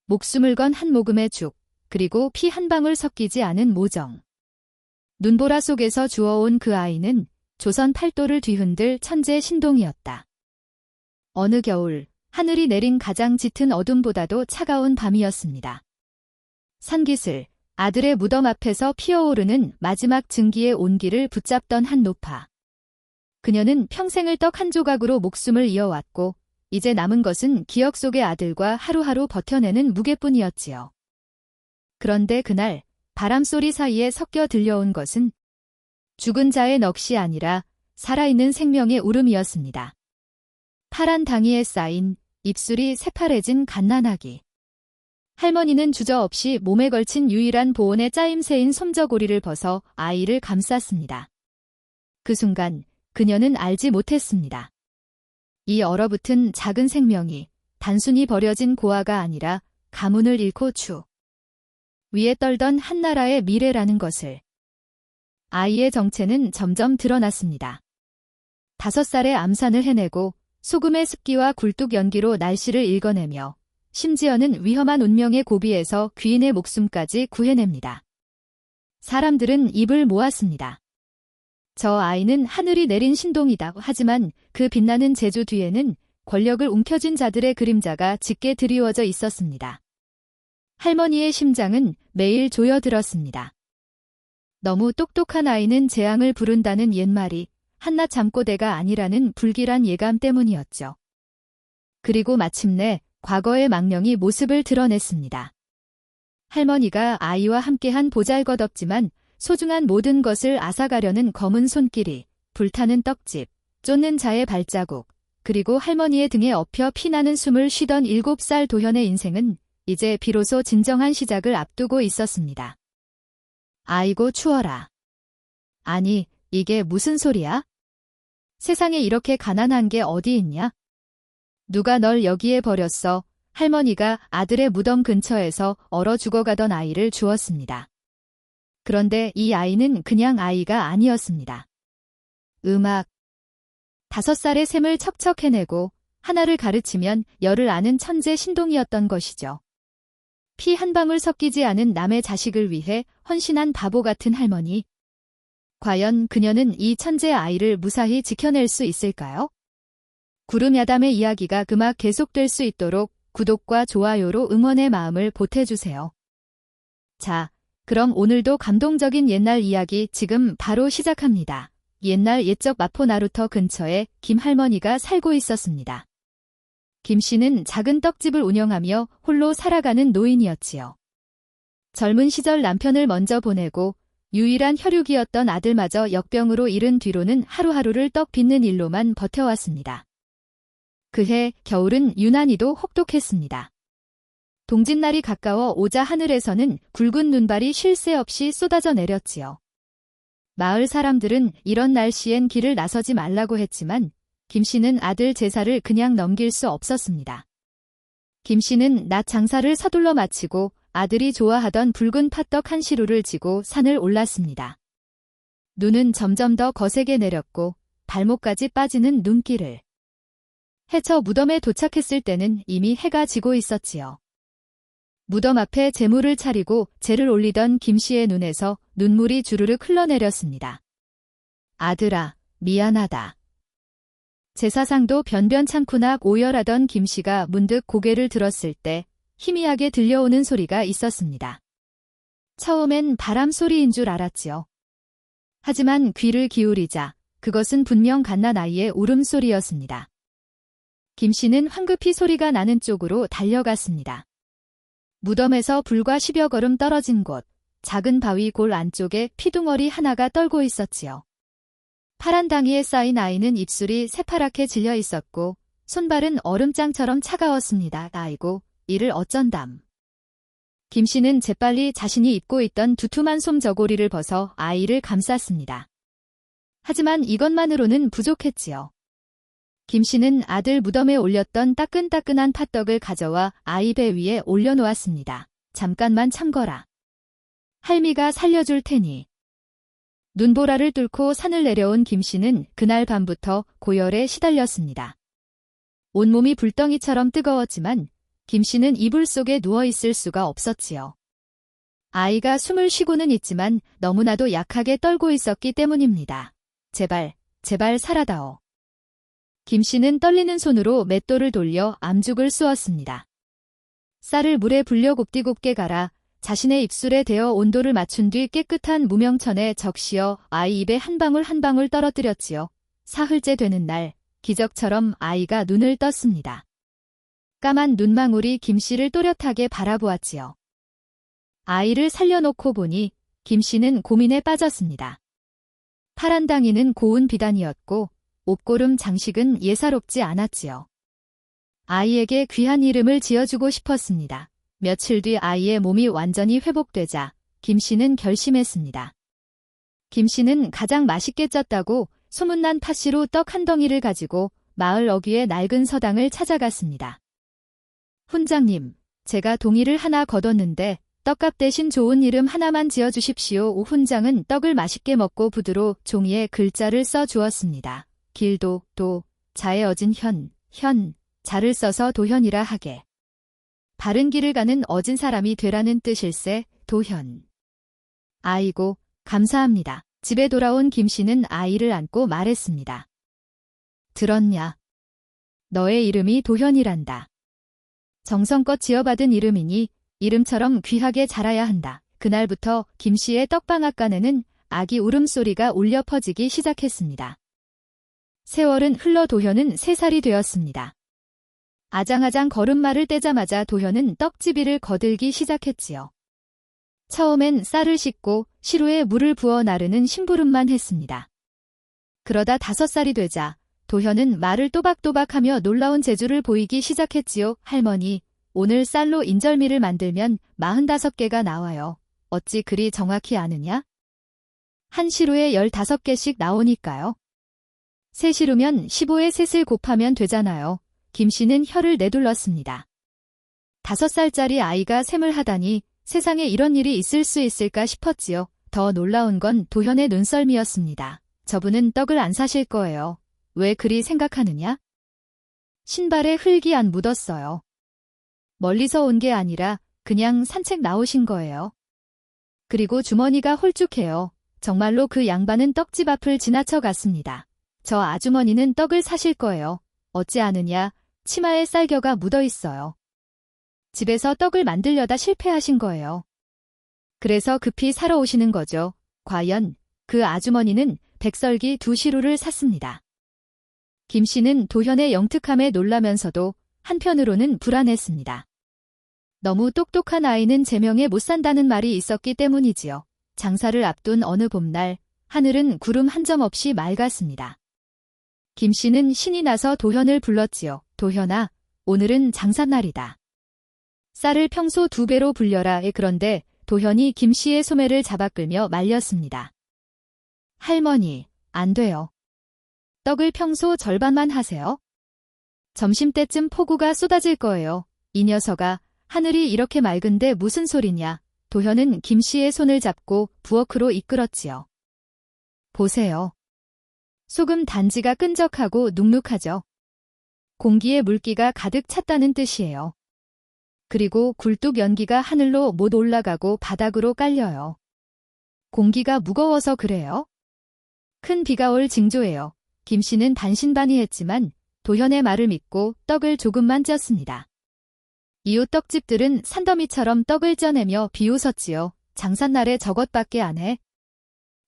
목숨을 건 한 모금의 죽, 그리고 피 한 방울 섞이지 않은 모정. 눈보라 속에서 주워온 그 아이는 조선 팔도를 뒤흔들 천재 신동이었다. 어느 겨울, 하늘이 내린 가장 짙은 어둠보다도 차가운 밤이었습니다. 산기슬, 아들의 무덤 앞에서 피어오르는 마지막 증기의 온기를 붙잡던 한 노파. 그녀는 평생을 떡 한 조각으로 목숨을 이어왔고 이제 남은 것은 기억 속의 아들과 하루하루 버텨내는 무게뿐이었지요. 그런데 그날 바람소리 사이에 섞여 들려온 것은 죽은 자의 넋이 아니라 살아있는 생명의 울음이었습니다. 파란 당이에 쌓인 입술이 새파래진 갓난아기. 할머니는 주저없이 몸에 걸친 유일한 보온의 짜임새인 솜저고리를 벗어 아이를 감쌌습니다. 그 순간 그녀는 알지 못했습니다. 이 얼어붙은 작은 생명이 단순히 버려진 고아가 아니라 가문을 잃고 추 위에 떨던 한나라의 미래라는 것을. 아이의 정체는 점점 드러났습니다. 5살에 암산을 해내고 소금의 습기와 굴뚝 연기로 날씨를 읽어내며 심지어는 위험한 운명의 고비에서 귀인의 목숨까지 구해냅니다. 사람들은 입을 모았습니다. 저 아이는 하늘이 내린 신동이다. 하지만 그 빛나는 제주 뒤에는 권력을 움켜쥔 자들의 그림자가 짙게 드리워져 있었습니다. 할머니의 심장은 매일 조여들었습니다. 너무 똑똑한 아이는 재앙을 부른다는 옛말이 한낱 잠꼬대가 아니라는 불길한 예감 때문이었죠. 그리고 마침내 과거의 망령이 모습을 드러냈습니다. 할머니가 아이와 함께한 보잘것없지만 소중한 모든 것을 앗아가려는 검은 손길이, 불타는 떡집, 쫓는 자의 발자국, 그리고 할머니의 등에 엎여 피나는 숨을 쉬던 7살 도현의 인생은 이제 비로소 진정한 시작을 앞두고 있었습니다. 아이고 추워라. 아니, 이게 무슨 소리야? 세상에 이렇게 가난한 게 어디 있냐? 누가 널 여기에 버렸어? 할머니가 아들의 무덤 근처에서 얼어 죽어가던 아이를 주었습니다. 그런데 이 아이는 그냥 아이가 아니었습니다. 5살의 샘을 척척 해내고 하나를 가르치면 열을 아는 천재 신동이었던 것이죠. 피 한 방울 섞이지 않은 남의 자식을 위해 헌신한 바보 같은 할머니. 과연 그녀는 이 천재 아이를 무사히 지켜낼 수 있을까요? 구름야담의 이야기가 그막 계속될 수 있도록 구독과 좋아요로 응원의 마음을 보태주세요. 자, 그럼 오늘도 감동적인 옛날 이야기 지금 바로 시작합니다. 옛날 옛적 마포 나루터 근처에 김할머니가 살고 있었습니다. 김씨는 작은 떡집을 운영하며 홀로 살아가는 노인이었지요. 젊은 시절 남편을 먼저 보내고 유일한 혈육이었던 아들마저 역병으로 잃은 뒤로는 하루하루를 떡 빚는 일로만 버텨왔습니다. 그해 겨울은 유난히도 혹독했습니다. 동짓날이 가까워 오자 하늘에서는 굵은 눈발이 쉴 새 없이 쏟아져 내렸지요. 마을 사람들은 이런 날씨엔 길을 나서지 말라고 했지만 김씨는 아들 제사를 그냥 넘길 수 없었습니다. 김씨는 낮 장사를 서둘러 마치고 아들이 좋아하던 붉은 팥떡 한 시루를 지고 산을 올랐습니다. 눈은 점점 더 거세게 내렸고 발목까지 빠지는 눈길을. 해쳐 무덤에 도착했을 때는 이미 해가 지고 있었지요. 무덤 앞에 제물을 차리고 제를 올리던 김씨의 눈에서 눈물이 주르륵 흘러내렸습니다. 아들아, 미안하다. 제사상도 변변찮구나 오열하던 김씨가 문득 고개를 들었을 때 희미하게 들려오는 소리가 있었습니다. 처음엔 바람 소리인 줄 알았지요. 하지만 귀를 기울이자 그것은 분명 갓난아이의 울음소리였습니다. 김씨는 황급히 소리가 나는 쪽으로 달려갔습니다. 무덤에서 불과 10여 걸음 떨어진 곳, 작은 바위 골 안쪽에 피둥어리 하나가 떨고 있었지요. 파란 당이에 쌓인 아이는 입술이 새파랗게 질려 있었고 손발은 얼음장처럼 차가웠습니다. 아이고, 이를 어쩐담. 김씨는 재빨리 자신이 입고 있던 두툼한 솜저고리를 벗어 아이를 감쌌습니다. 하지만 이것만으로는 부족했지요. 김씨는 아들 무덤에 올렸던 따끈따끈한 팥떡을 가져와 아이 배 위에 올려놓았습니다. 잠깐만 참거라. 할미가 살려줄 테니. 눈보라를 뚫고 산을 내려온 김씨는 그날 밤부터 고열에 시달렸습니다. 온몸이 불덩이처럼 뜨거웠지만 김씨는 이불 속에 누워있을 수가 없었지요. 아이가 숨을 쉬고는 있지만 너무나도 약하게 떨고 있었기 때문입니다. 제발, 제발 살아다오. 김씨는 떨리는 손으로 맷돌을 돌려 암죽을 쑤었습니다. 쌀을 물에 불려 곱디곱게 갈아 자신의 입술에 대어 온도를 맞춘 뒤 깨끗한 무명천에 적시어 아이 입에 한 방울 한 방울 떨어뜨렸지요. 사흘째 되는 날, 기적처럼 아이가 눈을 떴습니다. 까만 눈망울이 김씨를 또렷하게 바라보았지요. 아이를 살려놓고 보니 김씨는 고민에 빠졌습니다. 파란당이는 고운 비단이었고 옷고름 장식은 예사롭지 않았지요. 아이에게 귀한 이름을 지어주고 싶었습니다. 며칠 뒤 아이의 몸이 완전히 회복되자 김씨는 결심했습니다. 김씨는 가장 맛있게 쪘다고 소문난 팥씨로 떡 한 덩이를 가지고 마을 어귀의 낡은 서당을 찾아갔습니다. 훈장님, 제가 동이를 하나 거뒀는데 떡값 대신 좋은 이름 하나만 지어주십시오. 오 훈장은 떡을 맛있게 먹고 붓으로 종이에 글자를 써 주었습니다. 길도, 도, 자에 어진 현, 자를 써서 도현이라 하게. 바른 길을 가는 어진 사람이 되라는 뜻일세, 도현. 아이고, 감사합니다. 집에 돌아온 김씨는 아이를 안고 말했습니다. 들었냐? 너의 이름이 도현이란다. 정성껏 지어받은 이름이니 이름처럼 귀하게 자라야 한다. 그날부터 김씨의 떡방앗간에는 아기 울음소리가 울려 퍼지기 시작했습니다. 세월은 흘러 도현은 3살이 되었습니다. 아장아장 걸음마를 떼자마자 도현은 떡지비를 거들기 시작했지요. 처음엔 쌀을 씻고 시루에 물을 부어 나르는 심부름만 했습니다. 그러다 5살이 되자 도현은 말을 또박또박하며 놀라운 재주를 보이기 시작했지요. 할머니, 오늘 쌀로 인절미를 만들면 45개가 나와요. 어찌 그리 정확히 아느냐? 한 시루에 15개씩 나오니까요. 3시루면 15에 셋을 곱하면 되잖아요. 김씨는 혀를 내둘렀습니다. 5살짜리 아이가 셈을 하다니 세상에 이런 일이 있을 수 있을까 싶었지요. 더 놀라운 건 도현의 눈썰미였습니다. 저분은 떡을 안 사실 거예요. 왜 그리 생각하느냐? 신발에 흙이 안 묻었어요. 멀리서 온 게 아니라 그냥 산책 나오신 거예요. 그리고 주머니가 홀쭉해요. 정말로 그 양반은 떡집 앞을 지나쳐 갔습니다. 저 아주머니는 떡을 사실 거예요. 어찌 아느냐, 치마에 쌀겨가 묻어 있어요. 집에서 떡을 만들려다 실패하신 거예요. 그래서 급히 사러 오시는 거죠. 과연 그 아주머니는 백설기 2시루를 샀습니다. 김씨는 도현의 영특함에 놀라면서도 한편으로는 불안했습니다. 너무 똑똑한 아이는 제명에 못 산다는 말이 있었기 때문이지요. 장사를 앞둔 어느 봄날, 하늘은 구름 한 점 없이 맑았습니다. 김씨는 신이 나서 도현을 불렀지요. 도현아, 오늘은 장삿날이다. 쌀을 평소 2배로 불려라. 그런데 도현이 김씨의 소매를 잡아 끌며 말렸습니다. 할머니, 안 돼요. 떡을 평소 절반만 하세요. 점심때쯤 폭우가 쏟아질 거예요. 이 녀석아, 하늘이 이렇게 맑은데 무슨 소리냐. 도현은 김씨의 손을 잡고 부엌으로 이끌었지요. 보세요. 소금 단지가 끈적하고 눅눅하죠. 공기에 물기가 가득 찼다는 뜻이에요. 그리고 굴뚝 연기가 하늘로 못 올라가고 바닥으로 깔려요. 공기가 무거워서 그래요? 큰 비가 올 징조예요. 김씨는 반신반의했지만 도현의 말을 믿고 떡을 조금만 쪘습니다. 이웃 떡집들은 산더미처럼 떡을 쪄내며 비웃었지요. 장삿날에 저것밖에 안 해?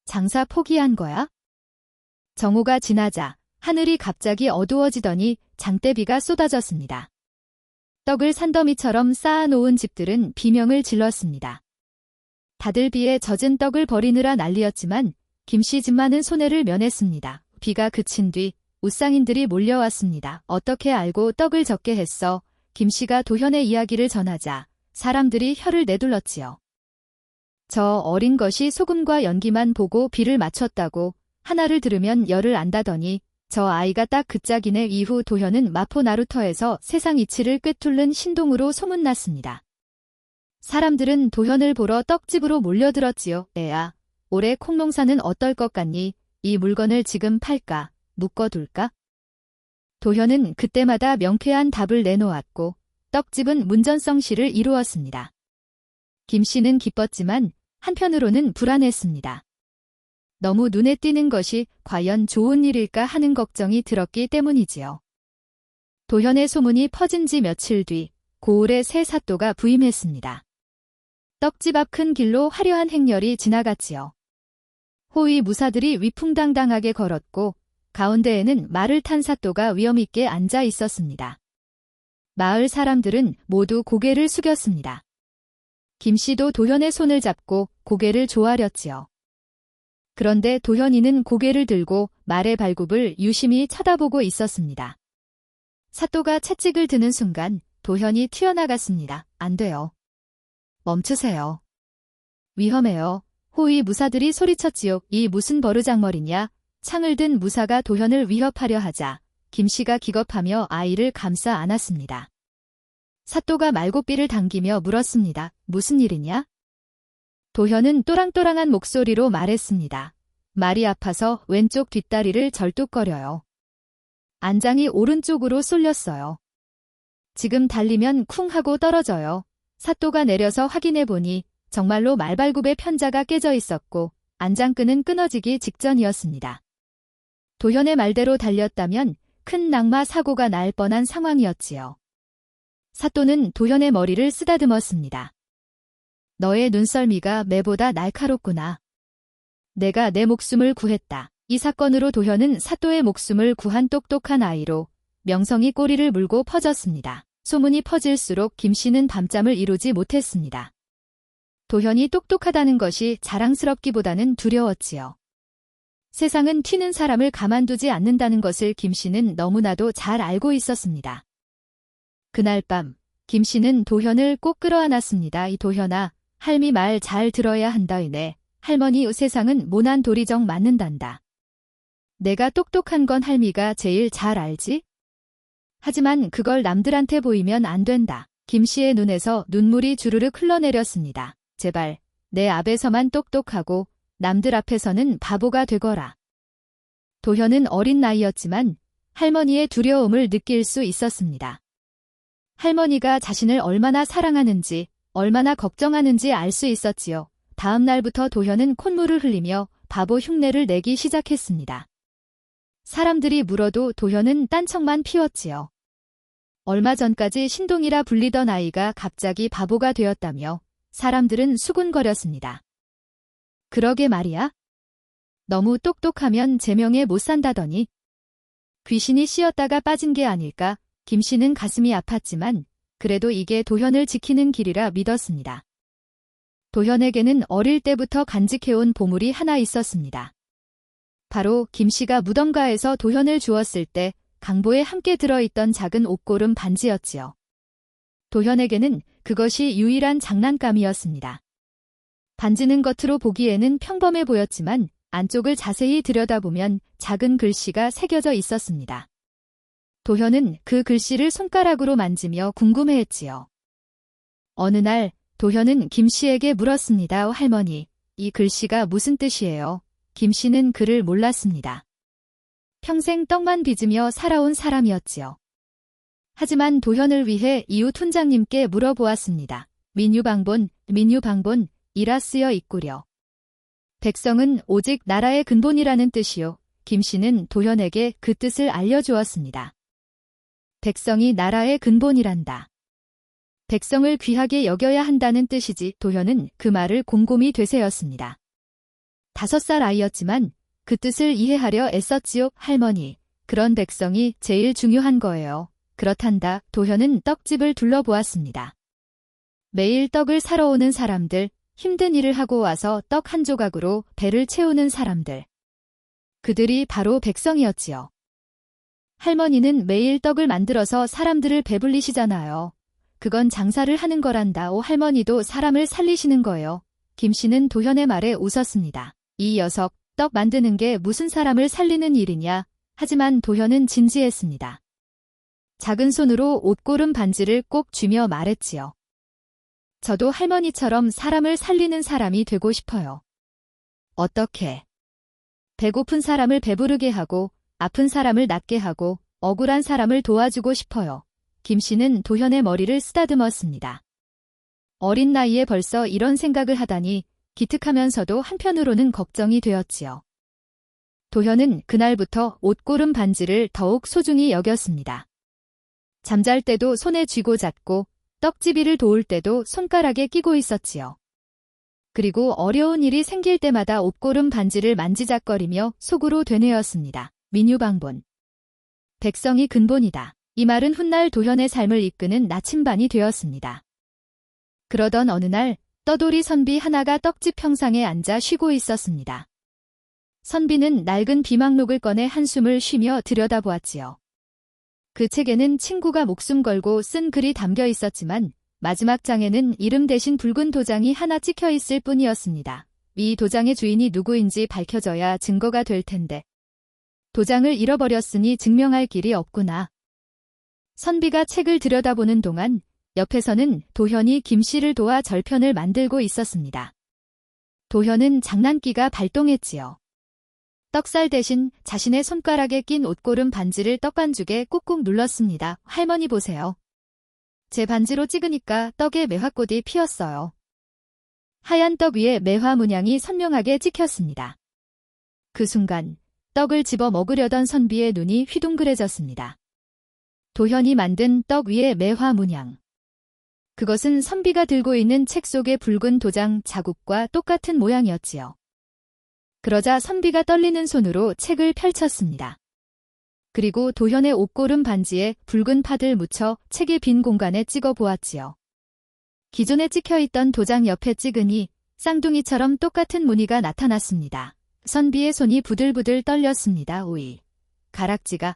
장사 포기한 거야? 정오가 지나자 하늘이 갑자기 어두워지더니 장대비가 쏟아졌습니다. 떡을 산더미처럼 쌓아놓은 집들은 비명을 질렀습니다. 다들 비에 젖은 떡을 버리느라 난리였지만 김씨 집만은 손해를 면했습니다. 비가 그친 뒤 웃상인들이 몰려왔습니다. 어떻게 알고 떡을 젓게 했어? 김씨가 도현의 이야기를 전하자 사람들이 혀를 내둘렀지요. 저 어린 것이 소금과 연기만 보고 비를 맞췄다고 하나를 들으면 열을 안다더니 저 아이가 딱 그 짝이네. 이후 도현은 마포 나루터에서 세상 이치를 꿰뚫는 신동으로 소문났습니다. 사람들은 도현을 보러 떡집으로 몰려들었지요. 애야, 올해 콩농사는 어떨 것 같니? 이 물건을 지금 팔까? 묶어둘까? 도현은 그때마다 명쾌한 답을 내놓았고 떡집은 문전성시를 이루었습니다. 김씨는 기뻤지만 한편으로는 불안했습니다. 너무 눈에 띄는 것이 과연 좋은 일일까 하는 걱정이 들었기 때문이지요. 도현의 소문이 퍼진 지 며칠 뒤 고을에 새 사또가 부임했습니다. 떡집 앞 큰 길로 화려한 행렬이 지나갔지요. 호위 무사들이 위풍당당하게 걸었고 가운데에는 말을 탄 사또가 위엄있게 앉아 있었습니다. 마을 사람들은 모두 고개를 숙였습니다. 김씨도 도현의 손을 잡고 고개를 조아렸지요. 그런데 도현이는 고개를 들고 말의 발굽을 유심히 쳐다보고 있었습니다. 사또가 채찍을 드는 순간 도현이 튀어나갔습니다. 안 돼요. 멈추세요. 위험해요. 호위 무사들이 소리쳤지요. 이 무슨 버르장머리냐. 창을 든 무사가 도현을 위협하려 하자 김씨가 기겁하며 아이를 감싸 안았습니다. 사또가 말고삐를 당기며 물었습니다. 무슨 일이냐? 도현은 또랑또랑한 목소리로 말했습니다. 말이 아파서 왼쪽 뒷다리를 절뚝거려요. 안장이 오른쪽으로 쏠렸어요. 지금 달리면 쿵 하고 떨어져요. 사또가 내려서 확인해보니 정말로 말발굽에 편자가 깨져 있었고 안장끈은 끊어지기 직전이었습니다. 도현의 말대로 달렸다면 큰 낙마 사고가 날 뻔한 상황이었지요. 사또는 도현의 머리를 쓰다듬었습니다. 너의 눈썰미가 매보다 날카롭구나. 내가 내 목숨을 구했다. 이 사건으로 도현은 사또의 목숨을 구한 똑똑한 아이로 명성이 꼬리를 물고 퍼졌습니다. 소문이 퍼질수록 김씨는 밤잠을 이루지 못했습니다. 도현이 똑똑하다는 것이 자랑스럽기보다는 두려웠지요. 세상은 튀는 사람을 가만두지 않는다는 것을 김씨는 너무나도 잘 알고 있었습니다. 그날 밤 김씨는 도현을 꼭 끌어안았습니다. 이 도현아, 할미 말 잘 들어야 한다이네. 할머니 세상은 모난 도리정 맞는단다. 내가 똑똑한 건 할미가 제일 잘 알지? 하지만 그걸 남들한테 보이면 안 된다. 김씨의 눈에서 눈물이 주르륵 흘러내렸습니다. 제발 내 앞에서만 똑똑하고 남들 앞에서는 바보가 되거라. 도현은 어린 나이였지만 할머니의 두려움을 느낄 수 있었습니다. 할머니가 자신을 얼마나 사랑하는지, 얼마나 걱정하는지 알 수 있었지요. 다음 날부터 도현은 콧물을 흘리며 바보 흉내를 내기 시작했습니다. 사람들이 물어도 도현은 딴청만 피웠지요. 얼마 전까지 신동이라 불리던 아이가 갑자기 바보가 되었다며 사람들은 수군거렸습니다. 그러게 말이야. 너무 똑똑하면 제명에 못 산다더니. 귀신이 씌었다가 빠진 게 아닐까. 김씨는 가슴이 아팠지만 그래도 이게 도현을 지키는 길이라 믿었습니다. 도현에게는 어릴 때부터 간직해온 보물이 하나 있었습니다. 바로 김씨가 무덤가에서 도현을 주었을 때 강보에 함께 들어있던 작은 옷고름 반지였지요. 도현에게는 그것이 유일한 장난감이었습니다. 반지는 겉으로 보기에는 평범해 보였지만 안쪽을 자세히 들여다보면 작은 글씨가 새겨져 있었습니다. 도현은 그 글씨를 손가락으로 만지며 궁금해했지요. 어느 날 도현은 김씨에게 물었습니다. 할머니, 이 글씨가 무슨 뜻이에요? 김씨는 글을 몰랐습니다. 평생 떡만 빚으며 살아온 사람이었지요. 하지만 도현을 위해 이웃 훈장님께 물어보았습니다. 민유방본, 이라 쓰여 있구려. 백성은 오직 나라의 근본이라는 뜻이요. 김씨는 도현에게 그 뜻을 알려주었습니다. 백성이 나라의 근본이란다. 백성을 귀하게 여겨야 한다는 뜻이지. 도현은 그 말을 곰곰이 되새었습니다. 5살 아이였지만 그 뜻을 이해하려 애썼지요. 할머니, 그런 백성이 제일 중요한 거예요. 그렇단다. 도현은 떡집을 둘러보았습니다. 매일 떡을 사러 오는 사람들, 힘든 일을 하고 와서 떡 한 조각으로 배를 채우는 사람들. 그들이 바로 백성이었지요. 할머니는 매일 떡을 만들어서 사람들을 배불리시잖아요. 그건 장사를 하는 거란다. 오, 할머니도 사람을 살리시는 거예요. 김씨는 도현의 말에 웃었습니다. 이 녀석, 떡 만드는 게 무슨 사람을 살리는 일이냐. 하지만 도현은 진지했습니다. 작은 손으로 옷고름 반지를 꼭 쥐며 말했지요. 저도 할머니처럼 사람을 살리는 사람이 되고 싶어요. 어떻게? 배고픈 사람을 배부르게 하고, 아픈 사람을 낫게 하고, 억울한 사람을 도와주고 싶어요. 김씨는 도현의 머리를 쓰다듬었습니다. 어린 나이에 벌써 이런 생각을 하다니 기특하면서도 한편으로는 걱정이 되었지요. 도현은 그날부터 옷고름 반지를 더욱 소중히 여겼습니다. 잠잘 때도 손에 쥐고 잤고 떡집이를 도울 때도 손가락에 끼고 있었지요. 그리고 어려운 일이 생길 때마다 옷고름 반지를 만지작거리며 속으로 되뇌었습니다. 민유방본. 백성이 근본이다. 이 말은 훗날 도현의 삶을 이끄는 나침반이 되었습니다. 그러던 어느 날 떠돌이 선비 하나가 떡집 평상에 앉아 쉬고 있었습니다. 선비는 낡은 비망록을 꺼내 한숨을 쉬며 들여다보았지요. 그 책에는 친구가 목숨 걸고 쓴 글이 담겨 있었지만 마지막 장에는 이름 대신 붉은 도장이 하나 찍혀 있을 뿐이었습니다. 이 도장의 주인이 누구인지 밝혀져야 증거가 될 텐데 도장을 잃어버렸으니 증명할 길이 없구나. 선비가 책을 들여다보는 동안 옆에서는 도현이 김씨를 도와 절편을 만들고 있었습니다. 도현은 장난기가 발동했지요. 떡살 대신 자신의 손가락에 낀 옷고름 반지를 떡반죽에 꾹꾹 눌렀습니다. 할머니 보세요. 제 반지로 찍으니까 떡에 매화꽃이 피었어요. 하얀 떡 위에 매화 문양이 선명하게 찍혔습니다. 그 순간 떡을 집어 먹으려던 선비의 눈이 휘둥그레졌습니다. 도현이 만든 떡 위에 매화 문양. 그것은 선비가 들고 있는 책 속의 붉은 도장 자국과 똑같은 모양이었지요. 그러자 선비가 떨리는 손으로 책을 펼쳤습니다. 그리고 도현의 옷고름 반지에 붉은 팥을 묻혀 책의 빈 공간에 찍어 보았지요. 기존에 찍혀있던 도장 옆에 찍으니 쌍둥이처럼 똑같은 무늬가 나타났습니다. 선비의 손이 부들부들 떨렸습니다. 오이. 가락지가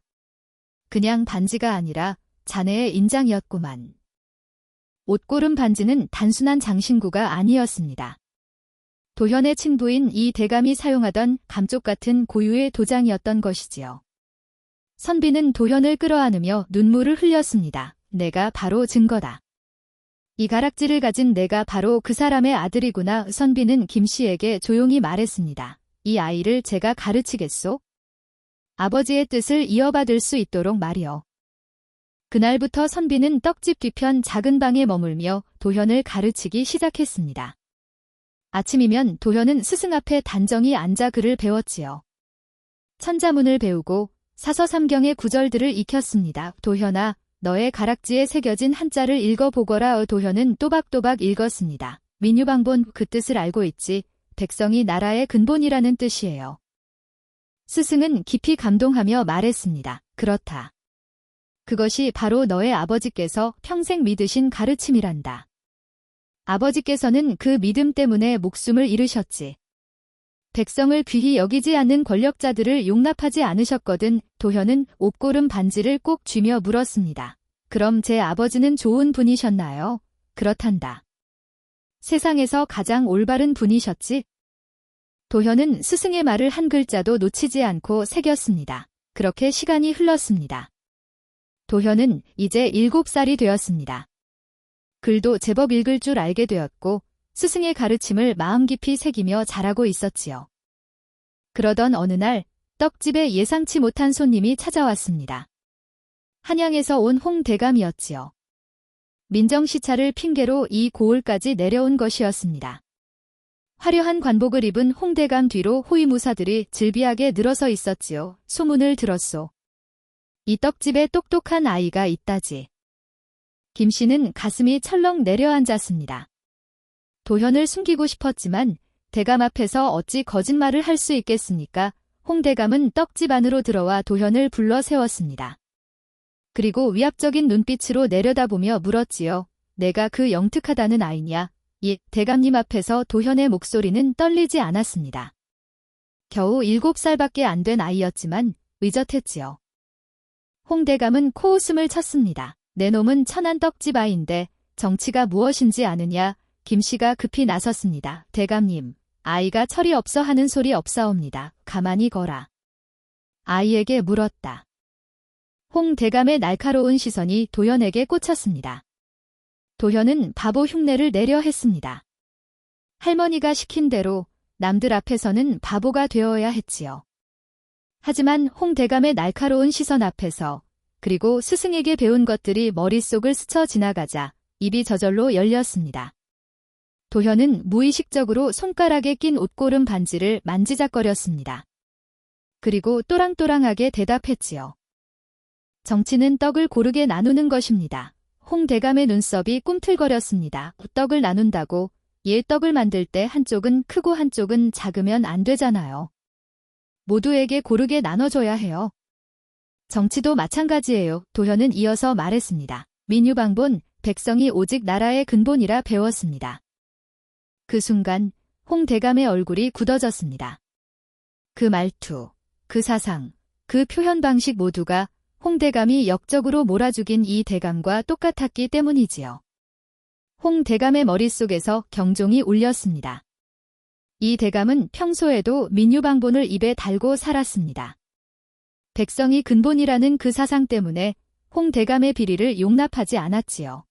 그냥 반지가 아니라 자네의 인장이었구만. 옷고름 반지는 단순한 장신구가 아니었습니다. 도현의 친부인 이 대감이 사용하던 감쪽 같은 고유의 도장이었던 것이지요. 선비는 도현을 끌어안으며 눈물을 흘렸습니다. 내가 바로 증거다. 이 가락지를 가진 내가 바로 그 사람의 아들이구나. 선비는 김씨에게 조용히 말했습니다. 이 아이를 제가 가르치겠소? 아버지의 뜻을 이어받을 수 있도록 말이요. 그날부터 선비는 떡집 뒤편 작은 방에 머물며 도현을 가르치기 시작했습니다. 아침이면 도현은 스승 앞에 단정히 앉아 글을 배웠지요. 천자문을 배우고 사서삼경의 구절들을 익혔습니다. 도현아, 너의 가락지에 새겨진 한자를 읽어보거라. 도현은 또박또박 읽었습니다. 민유방본 그 뜻을 알고 있지. 백성이 나라의 근본이라는 뜻이에요. 스승은 깊이 감동하며 말했습니다. 그렇다. 그것이 바로 너의 아버지께서 평생 믿으신 가르침이란다. 아버지께서는 그 믿음 때문에 목숨을 잃으셨지. 백성을 귀히 여기지 않는 권력자들을 용납하지 않으셨거든. 도현은 옷고름 반지를 꼭 쥐며 물었습니다. 그럼 제 아버지는 좋은 분이셨나요? 그렇단다. 세상에서 가장 올바른 분이셨지? 도현은 스승의 말을 한 글자도 놓치지 않고 새겼습니다. 그렇게 시간이 흘렀습니다. 도현은 이제 7살이 되었습니다. 글도 제법 읽을 줄 알게 되었고 스승의 가르침을 마음 깊이 새기며 자라고 있었지요. 그러던 어느 날 떡집에 예상치 못한 손님이 찾아왔습니다. 한양에서 온 홍대감이었지요. 민정시차를 핑계로 이 고을까지 내려온 것이었습니다. 화려한 관복을 입은 홍대감 뒤로 호위무사들이 질비하게 늘어서 있었지요. 소문을 들었소. 이 떡집에 똑똑한 아이가 있다지. 김씨는 가슴이 철렁 내려앉았습니다. 도현을 숨기고 싶었지만 대감 앞에서 어찌 거짓말을 할 수 있겠습니까? 홍대감은 떡집 안으로 들어와 도현을 불러 세웠습니다. 그리고 위압적인 눈빛으로 내려다보며 물었지요. 내가 그 영특하다는 아이냐? 예, 대감님 앞에서 도현의 목소리는 떨리지 않았습니다. 겨우 7살밖에 안 된 아이였지만 의젓했지요. 홍대감은 코웃음을 쳤습니다. 내 놈은 천한 떡집 아이인데 정치가 무엇인지 아느냐? 김씨가 급히 나섰습니다. 대감님, 아이가 철이 없어 하는 소리 없사옵니다. 가만히 거라. 아이에게 물었다. 홍 대감의 날카로운 시선이 도현에게 꽂혔습니다. 도현은 바보 흉내를 내려 했습니다. 할머니가 시킨 대로 남들 앞에서는 바보가 되어야 했지요. 하지만 홍 대감의 날카로운 시선 앞에서 그리고 스승에게 배운 것들이 머릿속을 스쳐 지나가자 입이 저절로 열렸습니다. 도현은 무의식적으로 손가락에 낀 옷고름 반지를 만지작거렸습니다. 그리고 또랑또랑하게 대답했지요. 정치는 떡을 고르게 나누는 것입니다. 홍 대감의 눈썹이 꿈틀거렸습니다. 떡을 나눈다고 떡을 만들 때 한쪽은 크고 한쪽은 작으면 안 되잖아요. 모두에게 고르게 나눠줘야 해요. 정치도 마찬가지예요. 도현은 이어서 말했습니다. 민유방본, 백성이 오직 나라의 근본이라 배웠습니다. 그 순간 홍 대감의 얼굴이 굳어졌습니다. 그 말투, 그 사상, 그 표현 방식 모두가 홍 대감이 역적으로 몰아죽인 이 대감과 똑같았기 때문이지요. 홍 대감의 머릿속에서 경종이 울렸습니다. 이 대감은 평소에도 민유방본을 입에 달고 살았습니다. 백성이 근본이라는 그 사상 때문에 홍 대감의 비리를 용납하지 않았지요.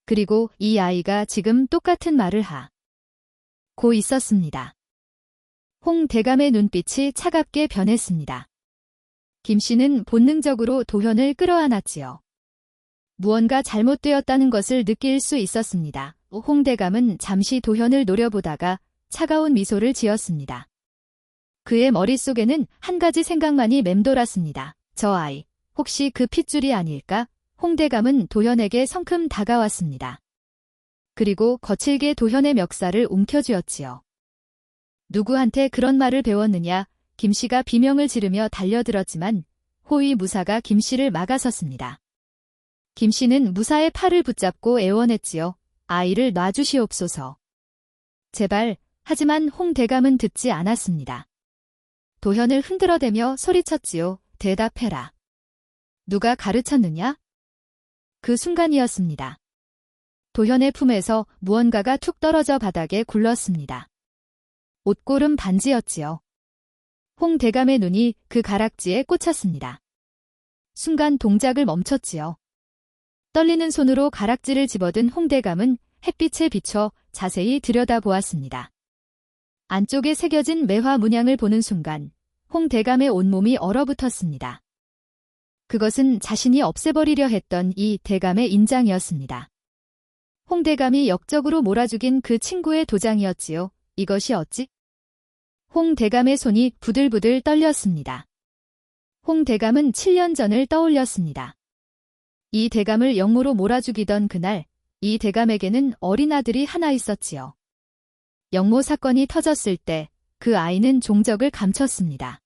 그리고 이 아이가 지금 똑같은 말을 하고 있었습니다. 홍 대감의 눈빛이 차갑게 변했습니다. 김씨는 본능적으로 도현을 끌어안았지요. 무언가 잘못되었다는 것을 느낄 수 있었습니다. 홍 대감은 잠시 도현을 노려보다가 차가운 미소를 지었습니다. 그의 머릿속에는 한 가지 생각만이 맴돌았습니다. 저 아이, 혹시 그 핏줄이 아닐까? 홍 대감은 도현에게 성큼 다가왔습니다. 그리고 거칠게 도현의 멱살을 움켜쥐었지요. 누구한테 그런 말을 배웠느냐? 김씨가 비명을 지르며 달려들었지만 호위 무사가 김씨를 막아섰습니다. 김씨는 무사의 팔을 붙잡고 애원했지요. 아이를 놔주시옵소서. 제발. 하지만 홍 대감은 듣지 않았습니다. 도현을 흔들어대며 소리쳤지요. 대답해라. 누가 가르쳤느냐? 그 순간이었습니다. 도현의 품에서 무언가가 툭 떨어져 바닥에 굴렀습니다. 옷고름 반지였지요. 홍 대감의 눈이 그 가락지에 꽂혔습니다. 순간 동작을 멈췄지요. 떨리는 손으로 가락지를 집어든 홍 대감은 햇빛에 비춰 자세히 들여다보았습니다. 안쪽에 새겨진 매화 문양을 보는 순간 홍 대감의 온몸이 얼어붙었습니다. 그것은 자신이 없애버리려 했던 이 대감의 인장이었습니다. 홍 대감이 역적으로 몰아죽인 그 친구의 도장이었지요. 이것이 어찌? 홍 대감의 손이 부들부들 떨렸습니다. 홍 대감은 7년 전을 떠올렸습니다. 이 대감을 영모로 몰아죽이던 그날, 이 대감에게는 어린 아들이 하나 있었지요. 영모 사건이 터졌을 때 그 아이는 종적을 감췄습니다.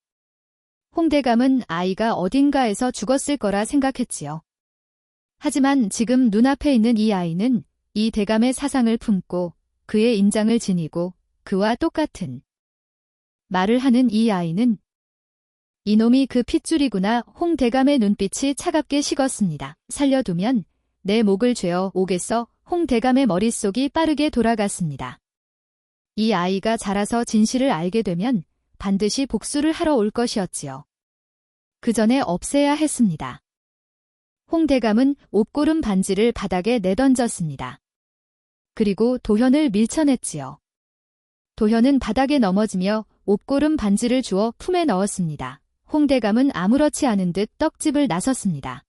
홍 대감은 아이가 어딘가에서 죽었을 거라 생각했지요. 하지만 지금 눈앞에 있는 이 아이는 이 대감의 사상을 품고 그의 인장을 지니고 그와 똑같은 말을 하는 이 아이는 이놈이 그 핏줄이구나. 홍 대감의 눈빛이 차갑게 식었습니다. 살려두면 내 목을 죄어 오겠어. 홍 대감의 머릿속이 빠르게 돌아갔습니다. 이 아이가 자라서 진실을 알게 되면 반드시 복수를 하러 올 것이었지요. 그 전에 없애야 했습니다. 홍 대감은 옷고름 반지를 바닥에 내던졌습니다. 그리고 도현을 밀쳐냈지요. 도현은 바닥에 넘어지며 옷고름 반지를 주워 품에 넣었습니다. 홍 대감은 아무렇지 않은 듯 떡집을 나섰습니다.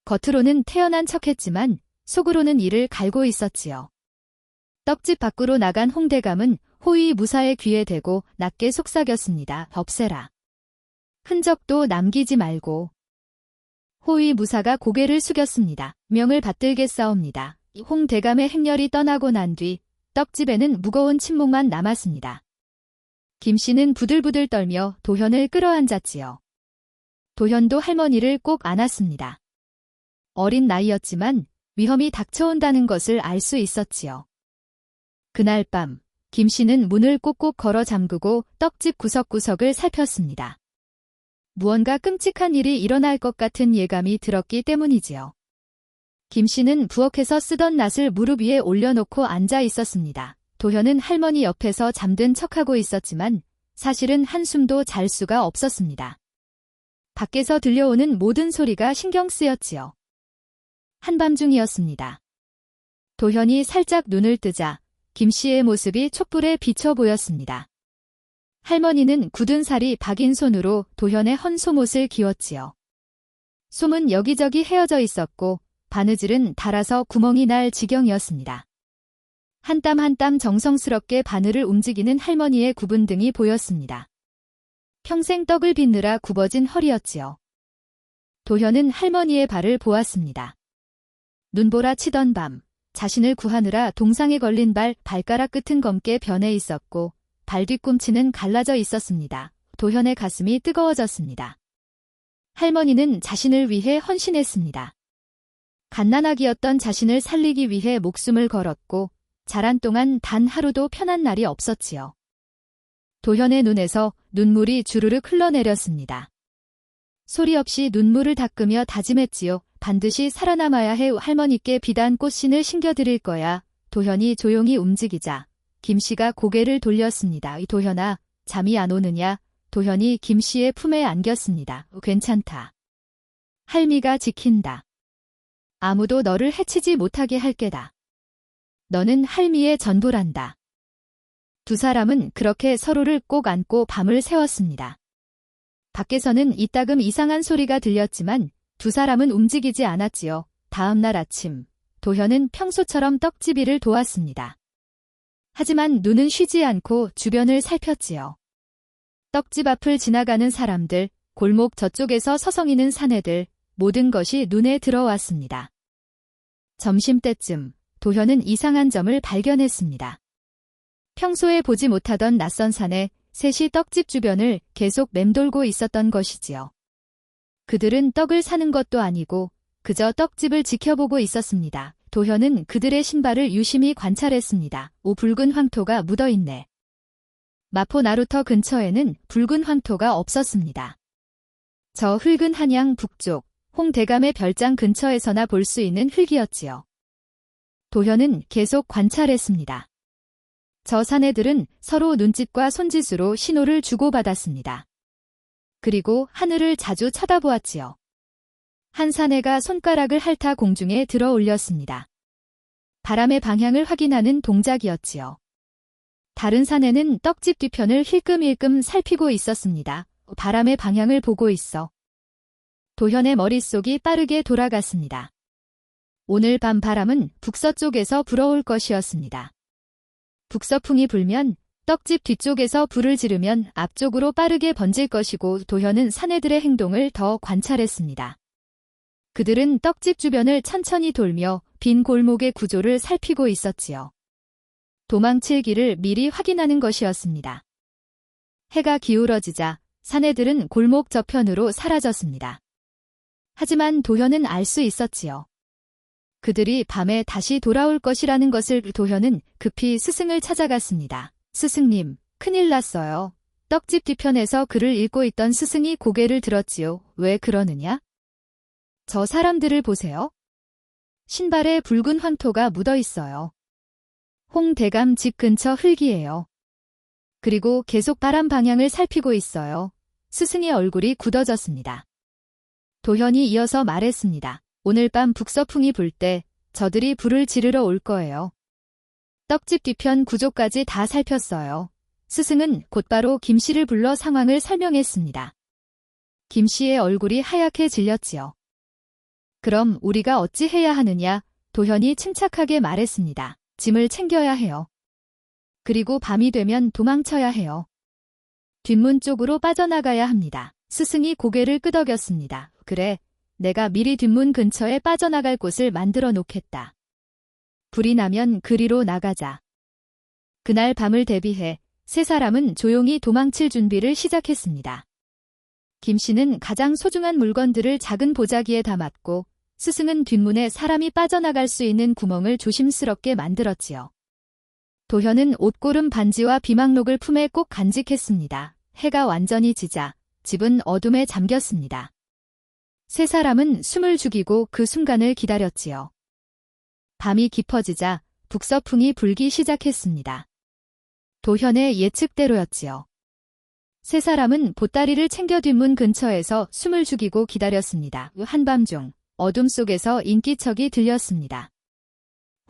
겉으로는 태연한 척했지만 속으로는 이를 갈고 있었지요. 떡집 밖으로 나간 홍 대감은 호위 무사의 귀에 대고 낮게 속삭였습니다. 없애라. 흔적도 남기지 말고. 호위 무사가 고개를 숙였습니다. 명을 받들겠사옵니다. 홍 대감의 행렬이 떠나고 난 뒤 떡집에는 무거운 침묵만 남았습니다. 김씨는 부들부들 떨며 도현을 끌어안았지요. 도현도 할머니를 꼭 안았습니다. 어린 나이였지만 위험이 닥쳐온다는 것을 알 수 있었지요. 그날 밤 김씨는 문을 꼭꼭 걸어 잠그고 떡집 구석구석을 살폈습니다. 무언가 끔찍한 일이 일어날 것 같은 예감이 들었기 때문이지요. 김씨는 부엌에서 쓰던 낫을 무릎 위에 올려놓고 앉아 있었습니다. 도현은 할머니 옆에서 잠든 척하고 있었지만 사실은 한숨도 잘 수가 없었습니다. 밖에서 들려오는 모든 소리가 신경 쓰였지요. 한밤중이었습니다. 도현이 살짝 눈을 뜨자 김씨의 모습이 촛불에 비쳐 보였습니다. 할머니는 굳은 살이 박인 손으로 도현의 헌 속옷을 기웠지요. 솜은 여기저기 헤어져 있었고 바느질은 닳아서 구멍이 날 지경이었습니다. 한 땀 한 땀 정성스럽게 바늘을 움직이는 할머니의 굽은 등이 보였습니다. 평생 떡을 빚느라 굽어진 허리였지요. 도현은 할머니의 발을 보았습니다. 눈보라 치던 밤, 자신을 구하느라 동상에 걸린 발가락 끝은 검게 변해 있었고 발 뒤꿈치는 갈라져 있었습니다. 도현의 가슴이 뜨거워졌습니다. 할머니는 자신을 위해 헌신했습니다. 갓난아기였던 자신을 살리기 위해 목숨을 걸었고 자란 동안 단 하루도 편한 날이 없었지요. 도현의 눈에서 눈물이 주르륵 흘러내렸습니다. 소리 없이 눈물을 닦으며 다짐했지요. 반드시 살아남아야 해. 할머니께 비단 꽃신을 신겨드릴 거야. 도현이 조용히 움직이자 김씨가 고개를 돌렸습니다. 도현아, 잠이 안 오느냐? 도현이 김씨의 품에 안겼습니다. 괜찮다. 할미가 지킨다. 아무도 너를 해치지 못하게 할 게다. 너는 할미의 전부란다. 두 사람은 그렇게 서로를 꼭 안고 밤을 새웠습니다. 밖에서는 이따금 이상한 소리가 들렸지만 두 사람은 움직이지 않았지요. 다음 날 아침, 도현은 평소처럼 떡집이를 도왔습니다. 하지만 눈은 쉬지 않고 주변을 살폈지요. 떡집 앞을 지나가는 사람들, 골목 저쪽에서 서성이는 사내들, 모든 것이 눈에 들어왔습니다. 점심때쯤 도현은 이상한 점을 발견했습니다. 평소에 보지 못하던 낯선 사내, 셋이 떡집 주변을 계속 맴돌고 있었던 것이지요. 그들은 떡을 사는 것도 아니고 그저 떡집을 지켜보고 있었습니다. 도현은 그들의 신발을 유심히 관찰했습니다. 오, 붉은 황토가 묻어있네. 마포 나루터 근처에는 붉은 황토가 없었습니다. 저 흙은 한양 북쪽, 홍대감의 별장 근처에서나 볼 수 있는 흙이었지요. 도현은 계속 관찰했습니다. 저 사내들은 서로 눈짓과 손짓으로 신호를 주고받았습니다. 그리고 하늘을 자주 쳐다보았지요. 한 사내가 손가락을 핥아 공중에 들어 올렸습니다. 바람의 방향을 확인하는 동작이었지요. 다른 사내는 떡집 뒤편을 힐끔힐끔 살피고 있었습니다. 바람의 방향을 보고 있어. 도현의 머릿속이 빠르게 돌아갔습니다. 오늘 밤 바람은 북서쪽에서 불어올 것이었습니다. 북서풍이 불면 떡집 뒤쪽에서 불을 지르면 앞쪽으로 빠르게 번질 것이고 도현은 사내들의 행동을 더 관찰했습니다. 그들은 떡집 주변을 천천히 돌며 빈 골목의 구조를 살피고 있었지요. 도망칠 길을 미리 확인하는 것이었습니다. 해가 기울어지자 사내들은 골목 저편으로 사라졌습니다. 하지만 도현은 알 수 있었지요. 그들이 밤에 다시 돌아올 것이라는 것을. 도현은 급히 스승을 찾아갔습니다. 스승님, 큰일 났어요. 떡집 뒤편에서 글을 읽고 있던 스승이 고개를 들었지요. 왜 그러느냐? 저 사람들을 보세요. 신발에 붉은 황토가 묻어 있어요. 홍대감 집 근처 흙이에요. 그리고 계속 바람 방향을 살피고 있어요. 스승의 얼굴이 굳어졌습니다. 도현이 이어서 말했습니다. 오늘 밤 북서풍이 불 때 저들이 불을 지르러 올 거예요. 떡집 뒤편 구조까지 다 살폈어요. 스승은 곧바로 김씨를 불러 상황을 설명했습니다. 김씨의 얼굴이 하얗게 질렸지요. 그럼 우리가 어찌 해야 하느냐? 도현이 침착하게 말했습니다. 짐을 챙겨야 해요. 그리고 밤이 되면 도망쳐야 해요. 뒷문 쪽으로 빠져나가야 합니다. 스승이 고개를 끄덕였습니다. 그래, 내가 미리 뒷문 근처에 빠져나갈 곳을 만들어 놓겠다. 불이 나면 그리로 나가자. 그날 밤을 대비해 세 사람은 조용히 도망칠 준비를 시작했습니다. 김씨는 가장 소중한 물건들을 작은 보자기에 담았고 스승은 뒷문에 사람이 빠져나갈 수 있는 구멍을 조심스럽게 만들었지요. 도현은 옷고름 반지와 비망록을 품에 꼭 간직했습니다. 해가 완전히 지자 집은 어둠에 잠겼습니다. 세 사람은 숨을 죽이고 그 순간을 기다렸지요. 밤이 깊어지자 북서풍이 불기 시작했습니다. 도현의 예측대로였지요. 세 사람은 보따리를 챙겨 뒷문 근처에서 숨을 죽이고 기다렸습니다. 한밤중 어둠 속에서 인기척이 들렸습니다.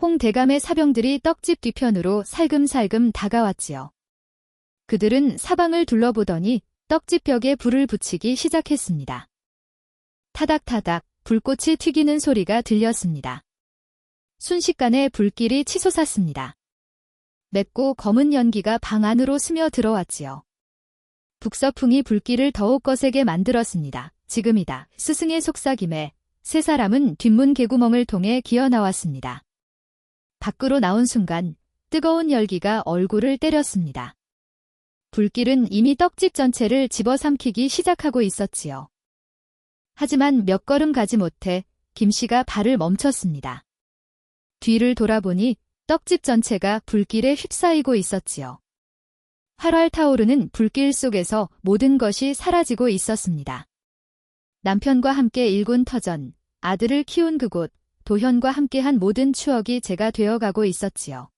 홍대감의 사병들이 떡집 뒤편으로 살금살금 다가왔지요. 그들은 사방을 둘러보더니 떡집 벽에 불을 붙이기 시작했습니다. 타닥타닥 불꽃이 튀기는 소리가 들렸습니다. 순식간에 불길이 치솟았습니다. 맵고 검은 연기가 방 안으로 스며들어왔지요. 북서풍이 불길을 더욱 거세게 만들었습니다. 지금이다. 스승의 속삭임에 세 사람은 뒷문 개구멍을 통해 기어나왔습니다. 밖으로 나온 순간 뜨거운 열기가 얼굴을 때렸습니다. 불길은 이미 떡집 전체를 집어삼키기 시작하고 있었지요. 하지만 몇 걸음 가지 못해 김씨가 발을 멈췄습니다. 뒤를 돌아보니 떡집 전체가 불길에 휩싸이고 있었지요. 활활 타오르는 불길 속에서 모든 것이 사라지고 있었습니다. 남편과 함께 일군 터전, 아들을 키운 그곳, 도현과 함께한 모든 추억이 제가 되어가고 있었지요.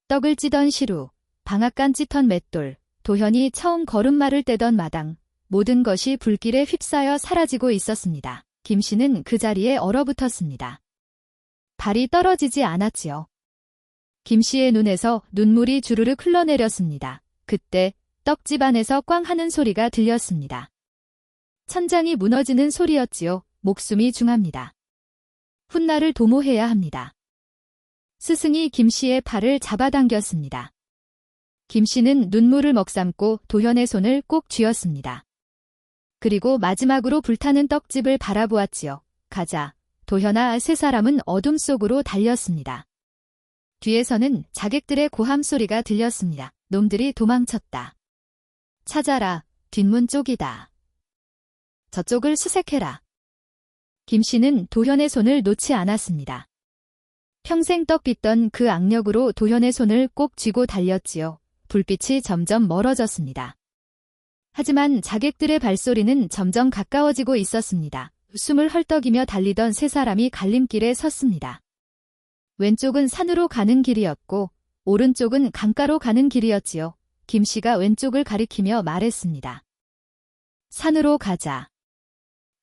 떡을 찌던 시루, 방앗간 찌턴 맷돌, 도현이 처음 걸음마를 떼던 마당, 모든 것이 불길에 휩싸여 사라지고 있었습니다. 김씨는 그 자리에 얼어붙었습니다. 발이 떨어지지 않았지요. 김씨의 눈에서 눈물이 주르륵 흘러내렸습니다. 그때 떡집 안에서 꽝 하는 소리가 들렸습니다. 천장이 무너지는 소리였지요. 목숨이 중합니다. 훗날을 도모해야 합니다. 스승이 김씨의 팔을 잡아당겼습니다. 김씨는 눈물을 먹삼고 도현의 손을 꼭 쥐었습니다. 그리고 마지막으로 불타는 떡집을 바라보았지요. 가자. 도현아. 세 사람은 어둠 속으로 달렸습니다. 뒤에서는 자객들의 고함 소리가 들렸습니다. 놈들이 도망쳤다. 찾아라. 뒷문 쪽이다. 저쪽을 수색해라. 김씨는 도현의 손을 놓지 않았습니다. 평생 떡 빚던 그 악력으로 도현의 손을 꼭 쥐고 달렸지요. 불빛이 점점 멀어졌습니다. 하지만 자객들의 발소리는 점점 가까워지고 있었습니다. 숨을 헐떡이며 달리던 세 사람이 갈림길에 섰습니다. 왼쪽은 산으로 가는 길이었고 오른쪽은 강가로 가는 길이었지요. 김씨가 왼쪽을 가리키며 말했습니다. 산으로 가자.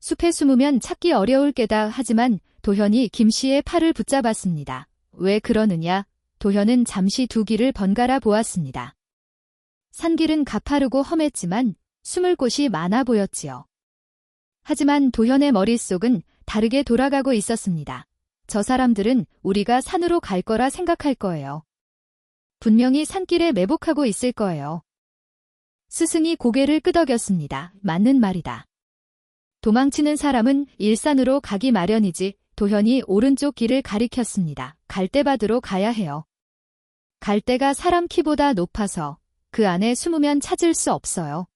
숲에 숨으면 찾기 어려울 게다. 하지만 도현이 김씨의 팔을 붙잡았습니다. 왜 그러느냐? 도현은 잠시 두 길을 번갈아 보았습니다. 산길은 가파르고 험했지만 숨을 곳이 많아 보였지요. 하지만 도현의 머릿속은 다르게 돌아가고 있었습니다. 저 사람들은 우리가 산으로 갈 거라 생각할 거예요. 분명히 산길에 매복하고 있을 거예요. 스승이 고개를 끄덕였습니다. 맞는 말이다. 도망치는 사람은 일산으로 가기 마련이지. 도현이 오른쪽 길을 가리켰습니다. 갈대밭으로 가야 해요. 갈대가 사람 키보다 높아서 그 안에 숨으면 찾을 수 없어요.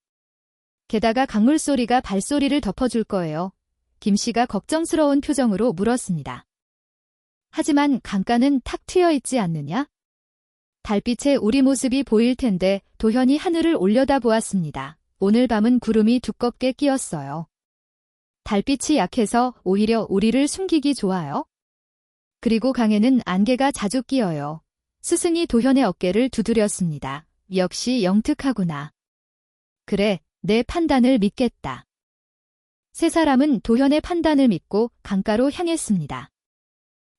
게다가 강물 소리가 발소리를 덮어줄 거예요. 김씨가 걱정스러운 표정으로 물었습니다. 하지만 강가는 탁 트여 있지 않느냐? 달빛에 우리 모습이 보일 텐데. 도현이 하늘을 올려다보았습니다. 오늘 밤은 구름이 두껍게 끼었어요. 달빛이 약해서 오히려 우리를 숨기기 좋아요. 그리고 강에는 안개가 자주 끼어요. 스승이 도현의 어깨를 두드렸습니다. 역시 영특하구나. 그래, 내 판단을 믿겠다. 세 사람은 도현의 판단을 믿고 강가로 향했습니다.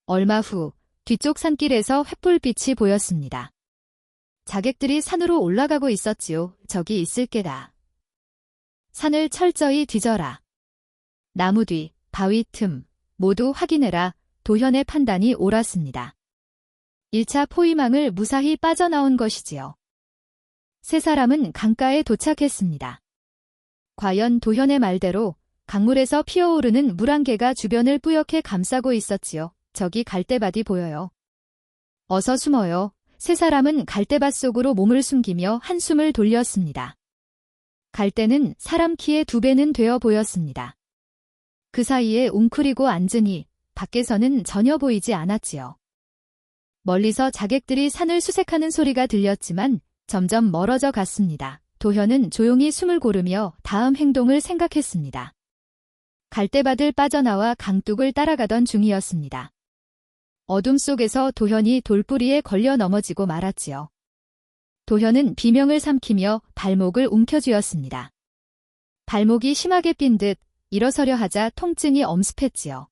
얼마 후 뒤쪽 산길에서 횃불빛이 보였습니다. 자객들이 산으로 올라가고 있었지요. 저기 있을 게다. 산을 철저히 뒤져라. 나무 뒤, 바위 틈 모두 확인해라. 도현의 판단이 옳았습니다. 1차 포위망을 무사히 빠져나온 것이지요. 세 사람은 강가에 도착했습니다. 과연 도현의 말대로 강물에서 피어오르는 물안개가 주변을 뿌옇게 감싸고 있었지요. 저기 갈대밭이 보여요. 어서 숨어요. 세 사람은 갈대밭 속으로 몸을 숨기며 한숨을 돌렸습니다. 갈대는 사람 키의 2배는 되어 보였습니다. 그 사이에 웅크리고 앉으니 밖에서는 전혀 보이지 않았지요. 멀리서 자객들이 산을 수색하는 소리가 들렸지만 점점 멀어져 갔습니다. 도현은 조용히 숨을 고르며 다음 행동을 생각했습니다. 갈대밭을 빠져나와 강둑을 따라가던 중이었습니다. 어둠 속에서 도현이 돌뿌리에 걸려 넘어지고 말았지요. 도현은 비명을 삼키며 발목을 움켜쥐었습니다. 발목이 심하게 삔 듯 일어서려 하자 통증이 엄습했지요.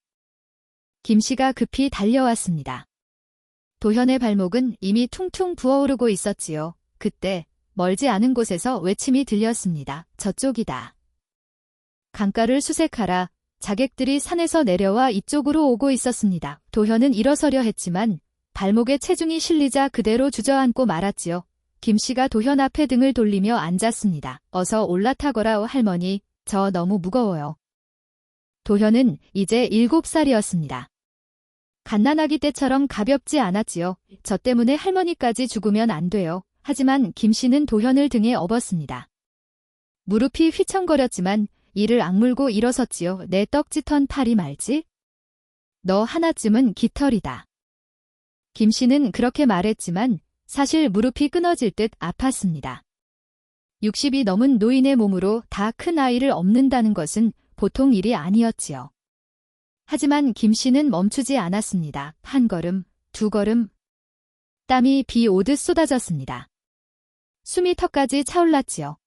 김씨가 급히 달려왔습니다. 도현의 발목은 이미 퉁퉁 부어오르고 있었지요. 그때 멀지 않은 곳에서 외침이 들렸습니다. 저쪽이다. 강가를 수색하라. 자객들이 산에서 내려와 이쪽으로 오고 있었습니다. 도현은 일어서려 했지만 발목에 체중이 실리자 그대로 주저앉고 말았지요. 김씨가 도현 앞에 등을 돌리며 앉았습니다. 어서 올라타거라 할머니, 저 너무 무거워요. 도현은 이제 7살이었습니다. 갓난아기 때처럼 가볍지 않았지요. 저 때문에 할머니까지 죽으면 안 돼요. 하지만 김씨는 도현을 등에 업었습니다. 무릎이 휘청거렸지만 이를 악물고 일어섰지요. 내 떡지턴 팔이 말지? 너 하나쯤은 깃털이다. 김씨는 그렇게 말했지만 사실 무릎이 끊어질 듯 아팠습니다. 60이 넘은 노인의 몸으로 다 큰 아이를 업는다는 것은 보통 일이 아니었지요. 하지만 김씨는 멈추지 않았습니다. 한 걸음, 두 걸음. 땀이 비 오듯 쏟아졌습니다. 숨이 턱까지 차올랐지요.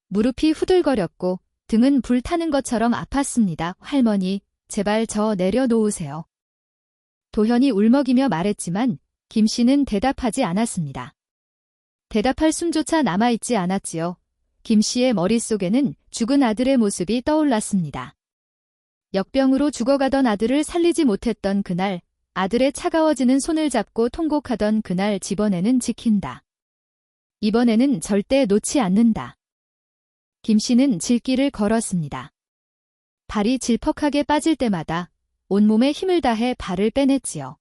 무릎이 후들거렸고 등은 불타는 것처럼 아팠습니다. 할머니, 제발 저 내려놓으세요. 도현이 울먹이며 말했지만 김씨는 대답하지 않았습니다. 대답할 숨조차 남아있지 않았지요. 김씨의 머릿속에는 죽은 아들의 모습이 떠올랐습니다. 역병으로 죽어가던 아들을 살리지 못했던 그날, 아들의 차가워지는 손을 잡고 통곡하던 그날 집안에는 지킨다. 이번에는 절대 놓지 않는다. 김씨는 질길을 걸었습니다. 발이 질퍽하게 빠질 때마다 온몸에 힘을 다해 발을 빼냈지요.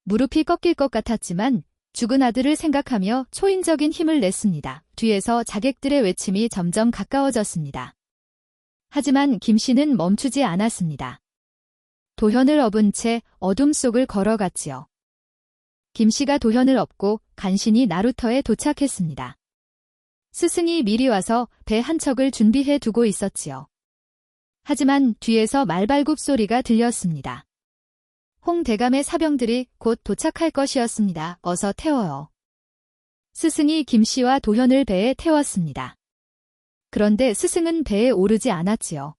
무릎이 꺾일 것 같았지만 죽은 아들을 생각하며 초인적인 힘을 냈습니다. 뒤에서 자객들의 외침이 점점 가까워졌습니다. 하지만 김씨는 멈추지 않았습니다. 도현을 업은 채 어둠 속을 걸어갔지요. 김씨가 도현을 업고 간신히 나루터에 도착했습니다. 스승이 미리 와서 배 한 척을 준비해 두고 있었지요. 하지만 뒤에서 말발굽 소리가 들렸습니다. 홍 대감의 사병들이 곧 도착할 것이었습니다. 어서 태워요. 스승이 김씨와 도현을 배에 태웠습니다. 그런데 스승은 배에 오르지 않았지요.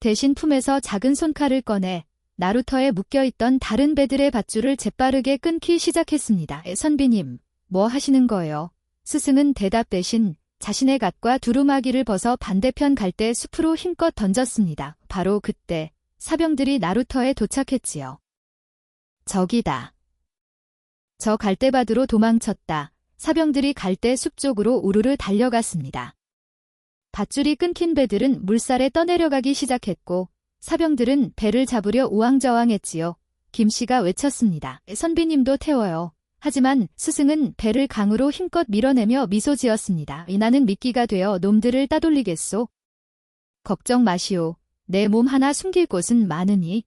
대신 품에서 작은 손칼을 꺼내 나루터에 묶여있던 다른 배들의 밧줄을 재빠르게 끊기 시작했습니다. 선비님, 뭐 하시는 거예요? 스승은 대답 대신 자신의 갓과 두루마기를 벗어 반대편 갈대 숲으로 힘껏 던졌습니다. 바로 그때 사병들이 나루터에 도착했지요. 저기다. 저 갈대밭으로 도망쳤다. 사병들이 갈대 숲 쪽으로 우르르 달려갔습니다. 밧줄이 끊긴 배들은 물살에 떠내려가기 시작했고 사병들은 배를 잡으려 우왕좌왕했지요. 김씨가 외쳤습니다. 선비님도 태워요. 하지만 스승은 배를 강으로 힘껏 밀어내며 미소 지었습니다. 나는 미끼가 되어 놈들을 따돌리겠소. 걱정 마시오. 내 몸 하나 숨길 곳은 많으니.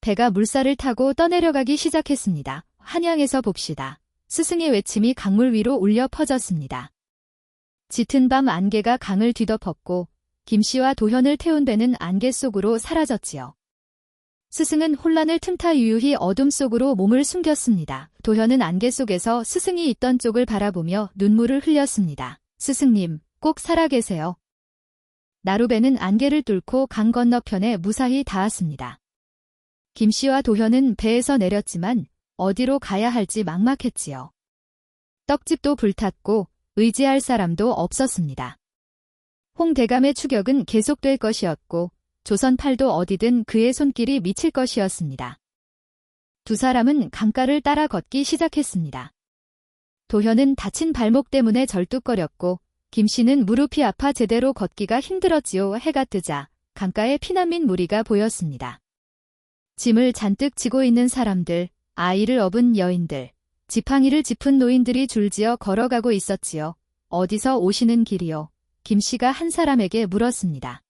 배가 물살을 타고 떠내려가기 시작했습니다. 한양에서 봅시다. 스승의 외침이 강물 위로 울려 퍼졌습니다. 짙은 밤 안개가 강을 뒤덮었고 김씨와 도현을 태운 배는 안개 속으로 사라졌지요. 스승은 혼란을 틈타 유유히 어둠 속으로 몸을 숨겼습니다. 도현은 안개 속에서 스승이 있던 쪽을 바라보며 눈물을 흘렸습니다. 스승님, 꼭 살아계세요. 나루배는 안개를 뚫고 강 건너편에 무사히 닿았습니다. 김씨와 도현은 배에서 내렸지만 어디로 가야 할지 막막했지요. 떡집도 불탔고 의지할 사람도 없었습니다. 홍 대감의 추격은 계속될 것이었고 조선팔도 어디든 그의 손길이 미칠 것이었습니다. 두 사람은 강가를 따라 걷기 시작했습니다. 도현은 다친 발목 때문에 절뚝거렸고 김씨는 무릎이 아파 제대로 걷기가 힘들었지요. 해가 뜨자 강가에 피난민 무리가 보였습니다. 짐을 잔뜩 지고 있는 사람들, 아이를 업은 여인들, 지팡이를 짚은 노인들이 줄지어 걸어가고 있었지요. 어디서 오시는 길이요? 김씨가 한 사람에게 물었습니다.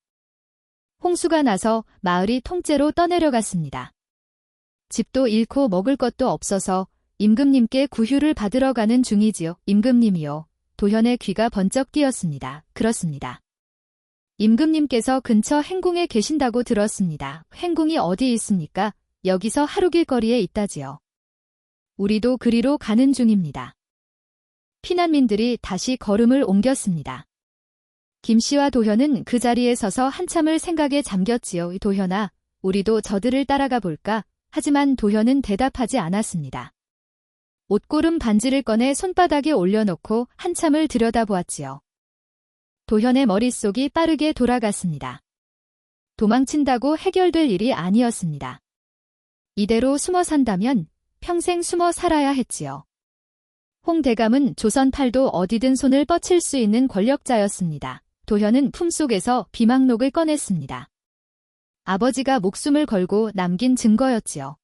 홍수가 나서 마을이 통째로 떠내려갔습니다. 집도 잃고 먹을 것도 없어서 임금님께 구휴를 받으러 가는 중이지요. 임금님이요. 도현의 귀가 번쩍 뜨였습니다. 그렇습니다. 임금님께서 근처 행궁에 계신다고 들었습니다. 행궁이 어디 있습니까? 여기서 하루길 거리에 있다지요. 우리도 그리로 가는 중입니다. 피난민들이 다시 걸음을 옮겼습니다. 김씨와 도현은 그 자리에 서서 한참을 생각에 잠겼지요. 도현아, 우리도 저들을 따라가 볼까? 하지만 도현은 대답하지 않았습니다. 옷고름 반지를 꺼내 손바닥에 올려놓고 한참을 들여다보았지요. 도현의 머릿속이 빠르게 돌아갔습니다. 도망친다고 해결될 일이 아니었습니다. 이대로 숨어 산다면 평생 숨어 살아야 했지요. 홍 대감은 조선 팔도 어디든 손을 뻗칠 수 있는 권력자였습니다. 도현은 품속에서 비망록을 꺼냈습니다. 아버지가 목숨을 걸고 남긴 증거였지요.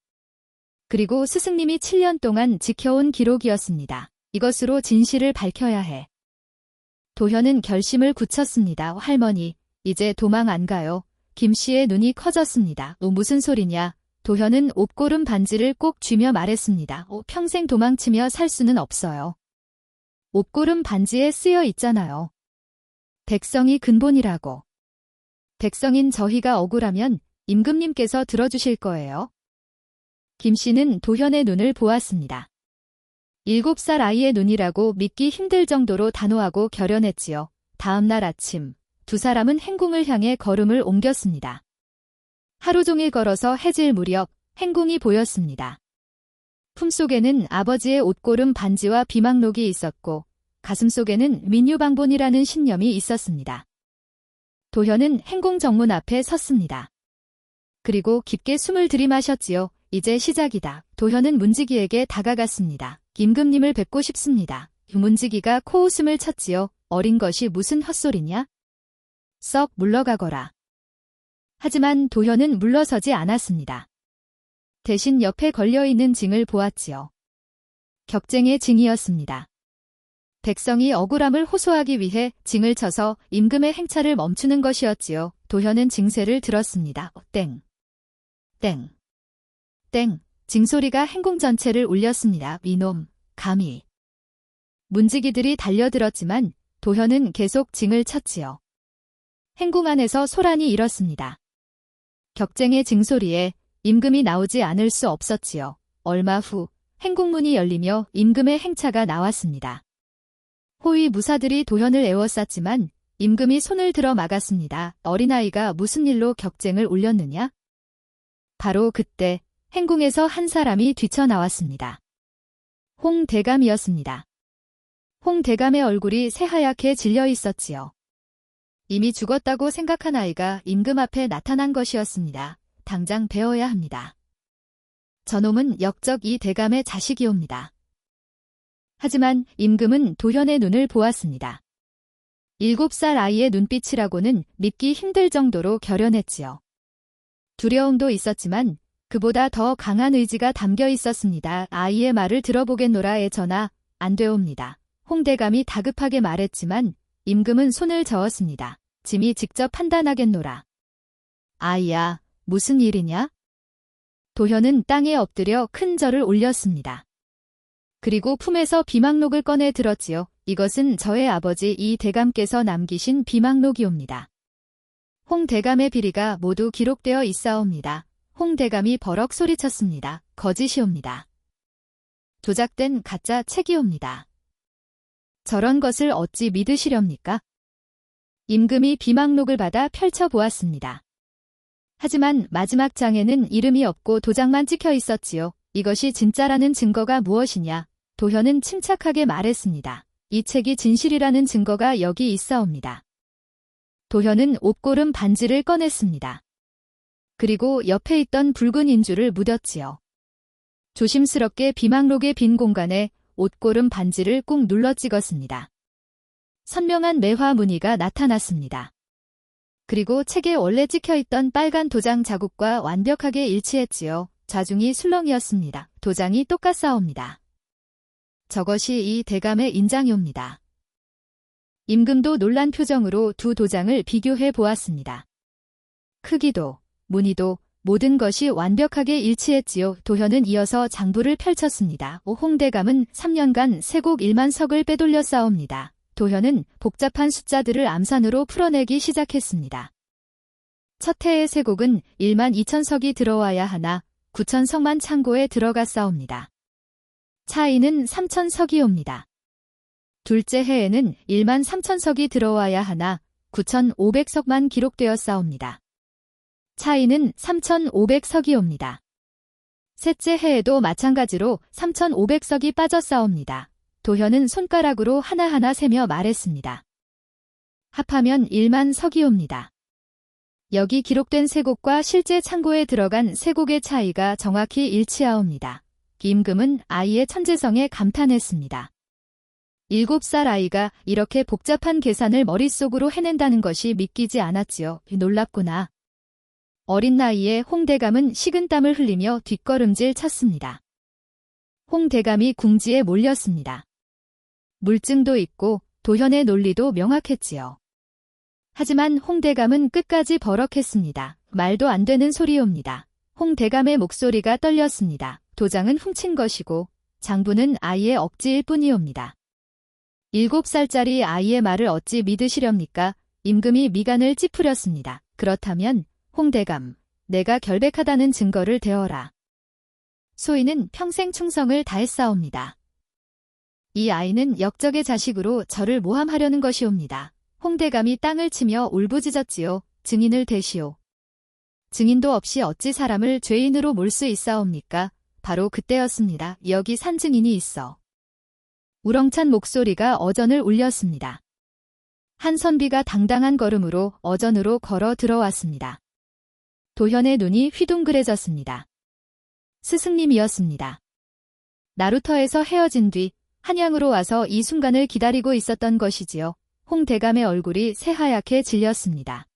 그리고 스승님이 7년 동안 지켜온 기록이었습니다. 이것으로 진실을 밝혀야 해. 도현은 결심을 굳혔습니다. 할머니, 이제 도망 안 가요. 김씨의 눈이 커졌습니다. 무슨 소리냐. 도현은 옷고름 반지를 꼭 쥐며 말했습니다. 평생 도망치며 살 수는 없어요. 옷고름 반지에 쓰여 있잖아요. 백성이 근본이라고. 백성인 저희가 억울하면 임금님께서 들어주실 거예요. 김씨는 도현의 눈을 보았습니다. 7살 아이의 눈이라고 믿기 힘들 정도로 단호하고 결연했지요. 다음 날 아침, 두 사람은 행궁을 향해 걸음을 옮겼습니다. 하루 종일 걸어서 해질 무렵 행궁이 보였습니다. 품속에는 아버지의 옷고름 반지와 비망록이 있었고 가슴속에는 민유방본이라는 신념이 있었습니다. 도현은 행궁 정문 앞에 섰습니다. 그리고 깊게 숨을 들이마셨지요. 이제 시작이다. 도현은 문지기에게 다가갔습니다. 임금님을 뵙고 싶습니다. 문지기가 코웃음을 쳤지요. 어린 것이 무슨 헛소리냐? 썩 물러가거라. 하지만 도현은 물러서지 않았습니다. 대신 옆에 걸려있는 징을 보았지요. 격쟁의 징이었습니다. 백성이 억울함을 호소하기 위해 징을 쳐서 임금의 행차를 멈추는 것이었지요. 도현은 징세를 들었습니다. 땡. 땡. 땡. 징소리가 행궁 전체를 울렸습니다. 이놈, 감히. 문지기들이 달려들었지만 도현은 계속 징을 쳤지요. 행궁 안에서 소란이 일었습니다. 격쟁의 징소리에 임금이 나오지 않을 수 없었지요. 얼마 후 행궁문이 열리며 임금의 행차가 나왔습니다. 호위 무사들이 도현을 에워쌌지만 임금이 손을 들어 막았습니다. 어린아이가 무슨 일로 격쟁을 울렸느냐? 바로 그때 행궁에서 한 사람이 뛰쳐나왔습니다. 홍 대감이었습니다. 홍 대감의 얼굴이 새하얗게 질려 있었지요. 이미 죽었다고 생각한 아이가 임금 앞에 나타난 것이었습니다. 당장 베어야 합니다. 저놈은 역적 이 대감의 자식이옵니다. 하지만 임금은 도현의 눈을 보았습니다. 7살 아이의 눈빛이라고는 믿기 힘들 정도로 결연했지요. 두려움도 있었지만 그보다 더 강한 의지가 담겨 있었습니다. 아이의 말을 들어보겠노라 애전하, 안 되옵니다. 홍 대감이 다급하게 말했지만 임금은 손을 저었습니다. 짐이 직접 판단하겠노라. 아이야, 무슨 일이냐? 도현은 땅에 엎드려 큰 절을 올렸습니다. 그리고 품에서 비망록을 꺼내 들었지요. 이것은 저의 아버지 이 대감께서 남기신 비망록이옵니다. 홍 대감의 비리가 모두 기록되어 있사옵니다. 홍 대감이 버럭 소리쳤습니다. 거짓이옵니다. 조작된 가짜 책이옵니다. 저런 것을 어찌 믿으시렵니까? 임금이 비망록을 받아 펼쳐보았습니다. 하지만 마지막 장에는 이름이 없고 도장만 찍혀 있었지요. 이것이 진짜라는 증거가 무엇이냐? 도현은 침착하게 말했습니다. 이 책이 진실이라는 증거가 여기 있사옵니다. 도현은 옷고름 반지를 꺼냈습니다. 그리고 옆에 있던 붉은 인주를 묻었지요. 조심스럽게 비망록의 빈 공간에 옷고름 반지를 꾹 눌러 찍었습니다. 선명한 매화 무늬가 나타났습니다. 그리고 책에 원래 찍혀있던 빨간 도장 자국과 완벽하게 일치했지요. 자중이 술렁이었습니다. 도장이 똑같사옵니다. 저것이 이 대감의 인장이옵니다. 임금도 놀란 표정으로 두 도장을 비교해 보았습니다. 크기도, 무늬도, 모든 것이 완벽하게 일치했지요. 도현은 이어서 장부를 펼쳤습니다. 홍 대감은 3년간 세곡 1만 석을 빼돌려 싸웁니다. 도현은 복잡한 숫자들을 암산으로 풀어내기 시작했습니다. 첫 해의 세곡은 1만 2천 석이 들어와야 하나 9천 석만 창고에 들어가 싸웁니다. 차이는 3천 석이옵니다. 둘째 해에는 1만 3천 석이 들어와야 하나 9,500석만 기록되어 싸웁니다. 차이는 3,500석이옵니다. 셋째 해에도 마찬가지로 3,500석이 빠져 싸웁니다. 도현은 손가락으로 하나하나 세며 말했습니다. 합하면 1만 석이옵니다. 여기 기록된 쇠곡과 실제 창고에 들어간 쇠곡의 차이가 정확히 일치하옵니다. 임금은 아이의 천재성에 감탄했습니다. 7살 아이가 이렇게 복잡한 계산을 머릿속으로 해낸다는 것이 믿기지 않았지요. 놀랍구나. 어린 나이에 홍대감은 식은땀을 흘리며 뒷걸음질 쳤습니다. 홍대감이 궁지에 몰렸습니다. 물증도 있고 도현의 논리도 명확했지요. 하지만 홍대감은 끝까지 버럭했습니다. 말도 안 되는 소리옵니다. 홍대감의 목소리가 떨렸습니다. 도장은 훔친 것이고 장부는 아이의 억지일 뿐이옵니다. 7살짜리 아이의 말을 어찌 믿으시렵니까? 임금이 미간을 찌푸렸습니다. 그렇다면 홍대감, 내가 결백하다는 증거를 대어라. 소인은 평생 충성을 다했사옵니다. 이 아이는 역적의 자식으로 저를 모함하려는 것이옵니다. 홍대감이 땅을 치며 울부짖었지요. 증인을 대시오. 증인도 없이 어찌 사람을 죄인으로 몰 수 있사옵니까? 바로 그때였습니다. 여기 산 증인이 있어. 우렁찬 목소리가 어전을 울렸습니다. 한 선비가 당당한 걸음으로 어전으로 걸어 들어왔습니다. 도현의 눈이 휘둥그레졌습니다. 스승님이었습니다. 나루터에서 헤어진 뒤 한양으로 와서 이 순간을 기다리고 있었던 것이지요. 홍대감의 얼굴이 새하얗게 질렸습니다.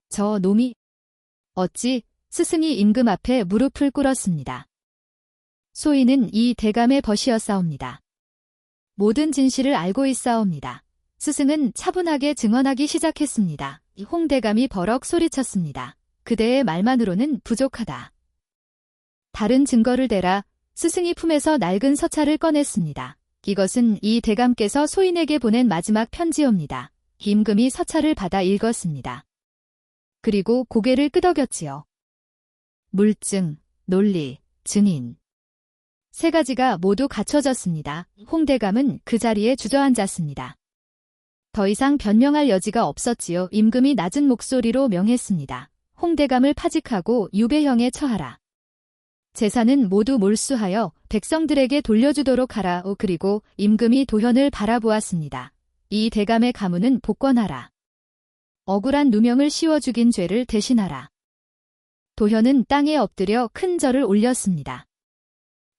저 놈이 어찌 스승이 임금 앞에 무릎을 꿇었습니다. 소인은 이 대감의 벗이었사옵니다. 모든 진실을 알고 있사옵니다. 스승은 차분하게 증언하기 시작했습니다. 홍대감이 버럭 소리쳤습니다. 그대의 말만으로는 부족하다. 다른 증거를 대라. 스승이 품에서 낡은 서찰을 꺼냈습니다. 이것은 이 대감께서 소인에게 보낸 마지막 편지옵니다. 임금이 서찰을 받아 읽었습니다. 그리고 고개를 끄덕였지요. 물증, 논리, 증인. 세 가지가 모두 갖춰졌습니다. 홍대감은 그 자리에 주저앉았습니다. 더 이상 변명할 여지가 없었지요. 임금이 낮은 목소리로 명했습니다. 홍대감을 파직하고 유배형에 처하라. 재산은 모두 몰수하여 백성들에게 돌려주도록 하라. 그리고 임금이 도현을 바라보았습니다. 이 대감의 가문은 복권하라. 억울한 누명을 씌워 죽인 죄를 대신하라. 도현은 땅에 엎드려 큰 절을 올렸습니다.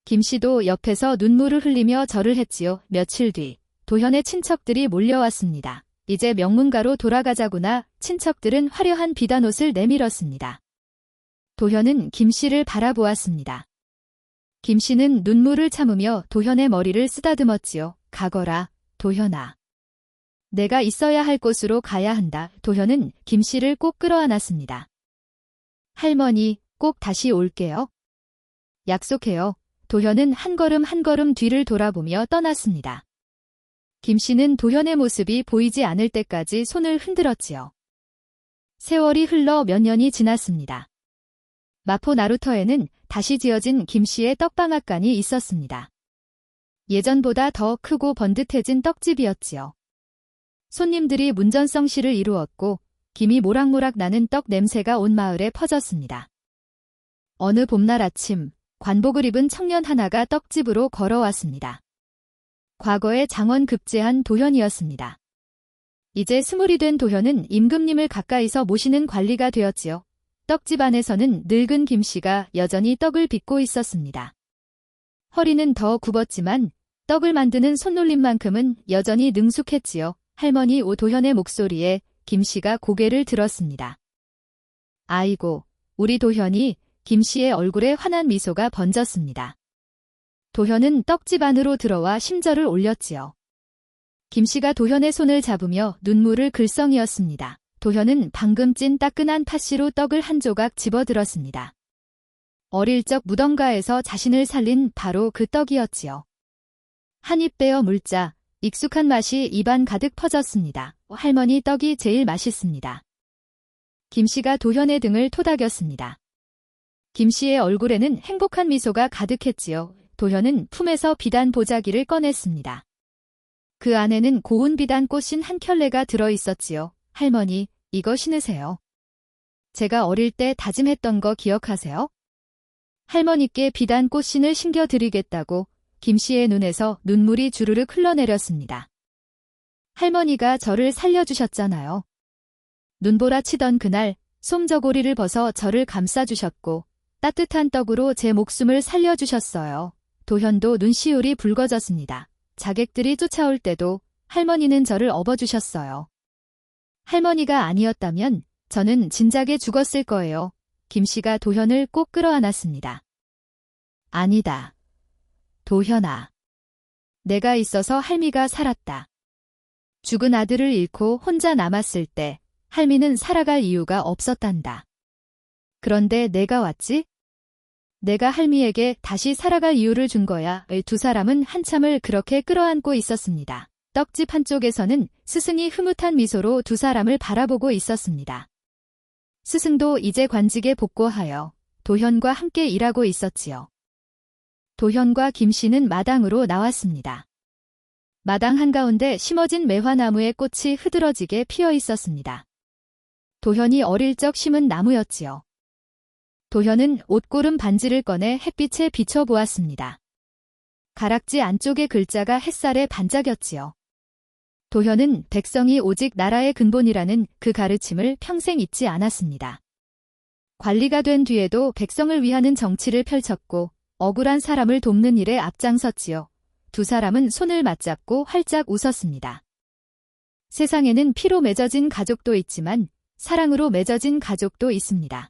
김씨도 옆에서 눈물을 흘리며 절을 했지요. 며칠 뒤 도현의 친척들이 몰려왔습니다. 이제 명문가로 돌아가자구나. 친척들은 화려한 비단옷을 내밀었습니다. 도현은 김씨를 바라보았습니다. 김씨는 눈물을 참으며 도현의 머리를 쓰다듬었지요. 가거라, 도현아. 내가 있어야 할 곳으로 가야 한다. 도현은 김씨를 꼭 끌어안았습니다. 할머니, 꼭 다시 올게요. 약속해요. 도현은 한 걸음 한 걸음 뒤를 돌아보며 떠났습니다. 김씨는 도현의 모습이 보이지 않을 때까지 손을 흔들었지요. 세월이 흘러 몇 년이 지났습니다. 마포 나루터에는 다시 지어진 김씨의 떡방앗간이 있었습니다. 예전보다 더 크고 번듯해진 떡집이었지요. 손님들이 문전성시를 이루었고 김이 모락모락 나는 떡 냄새가 온 마을에 퍼졌습니다. 어느 봄날 아침 관복을 입은 청년 하나가 떡집으로 걸어왔습니다. 과거에 장원급제한 도현이었습니다. 이제 20이 된 도현은 임금님을 가까이서 모시는 관리가 되었지요. 떡집 안에서는 늙은 김씨가 여전히 떡을 빚고 있었습니다. 허리는 더 굽었지만 떡을 만드는 손놀림만큼은 여전히 능숙했지요. 할머니 도현의 목소리에 김씨가 고개를 들었습니다. 아이고, 우리 도현이. 김씨의 얼굴에 환한 미소가 번졌습니다. 도현은 떡집 안으로 들어와 심절을 올렸지요. 김씨가 도현의 손을 잡으며 눈물을 글썽이었습니다. 도현은 방금 찐 따끈한 팥씨로 떡을 한 조각 집어들었습니다. 어릴 적 무덤가에서 자신을 살린 바로 그 떡이었지요. 한 입 빼어 물자 익숙한 맛이 입안 가득 퍼졌습니다. 할머니 떡이 제일 맛있습니다. 김씨가 도현의 등을 토닥였습니다. 김씨의 얼굴에는 행복한 미소가 가득했지요. 도현은 품에서 비단 보자기를 꺼냈습니다. 그 안에는 고운 비단 꽃신 한 켤레가 들어있었지요. 할머니, 이거 신으세요. 제가 어릴 때 다짐했던 거 기억하세요? 할머니께 비단 꽃신을 신겨드리겠다고 김씨의 눈에서 눈물이 주르륵 흘러내렸습니다. 할머니가 저를 살려주셨잖아요. 눈보라 치던 그날 솜저고리를 벗어 저를 감싸주셨고 따뜻한 떡으로 제 목숨을 살려주셨어요. 도현도 눈시울이 붉어졌습니다. 자객들이 쫓아올 때도 할머니는 저를 업어주셨어요. 할머니가 아니었다면 저는 진작에 죽었을 거예요. 김씨가 도현을 꼭 끌어안았습니다. 아니다. 도현아. 내가 있어서 할미가 살았다. 죽은 아들을 잃고 혼자 남았을 때 할미는 살아갈 이유가 없었단다. 그런데 내가 왔지? 내가 할미에게 다시 살아갈 이유를 준 거야. 두 사람은 한참을 그렇게 끌어안고 있었습니다. 떡집 한쪽에서는 스승이 흐뭇한 미소로 두 사람을 바라보고 있었습니다. 스승도 이제 관직에 복고하여 도현과 함께 일하고 있었지요. 도현과 김씨는 마당으로 나왔습니다. 마당 한가운데 심어진 매화나무의 꽃이 흐드러지게 피어 있었습니다. 도현이 어릴 적 심은 나무였지요. 도현은 옷고름 반지를 꺼내 햇빛에 비춰보았습니다. 가락지 안쪽의 글자가 햇살에 반짝였지요. 도현은 백성이 오직 나라의 근본이라는 그 가르침을 평생 잊지 않았습니다. 관리가 된 뒤에도 백성을 위하는 정치를 펼쳤고 억울한 사람을 돕는 일에 앞장섰지요. 두 사람은 손을 맞잡고 활짝 웃었습니다. 세상에는 피로 맺어진 가족도 있지만 사랑으로 맺어진 가족도 있습니다.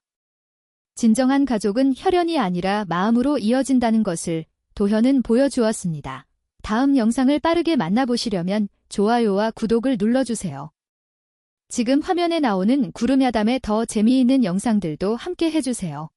진정한 가족은 혈연이 아니라 마음으로 이어진다는 것을 도현은 보여주었습니다. 다음 영상을 빠르게 만나보시려면 좋아요와 구독을 눌러주세요. 지금 화면에 나오는 구름야담의 더 재미있는 영상들도 함께 해주세요.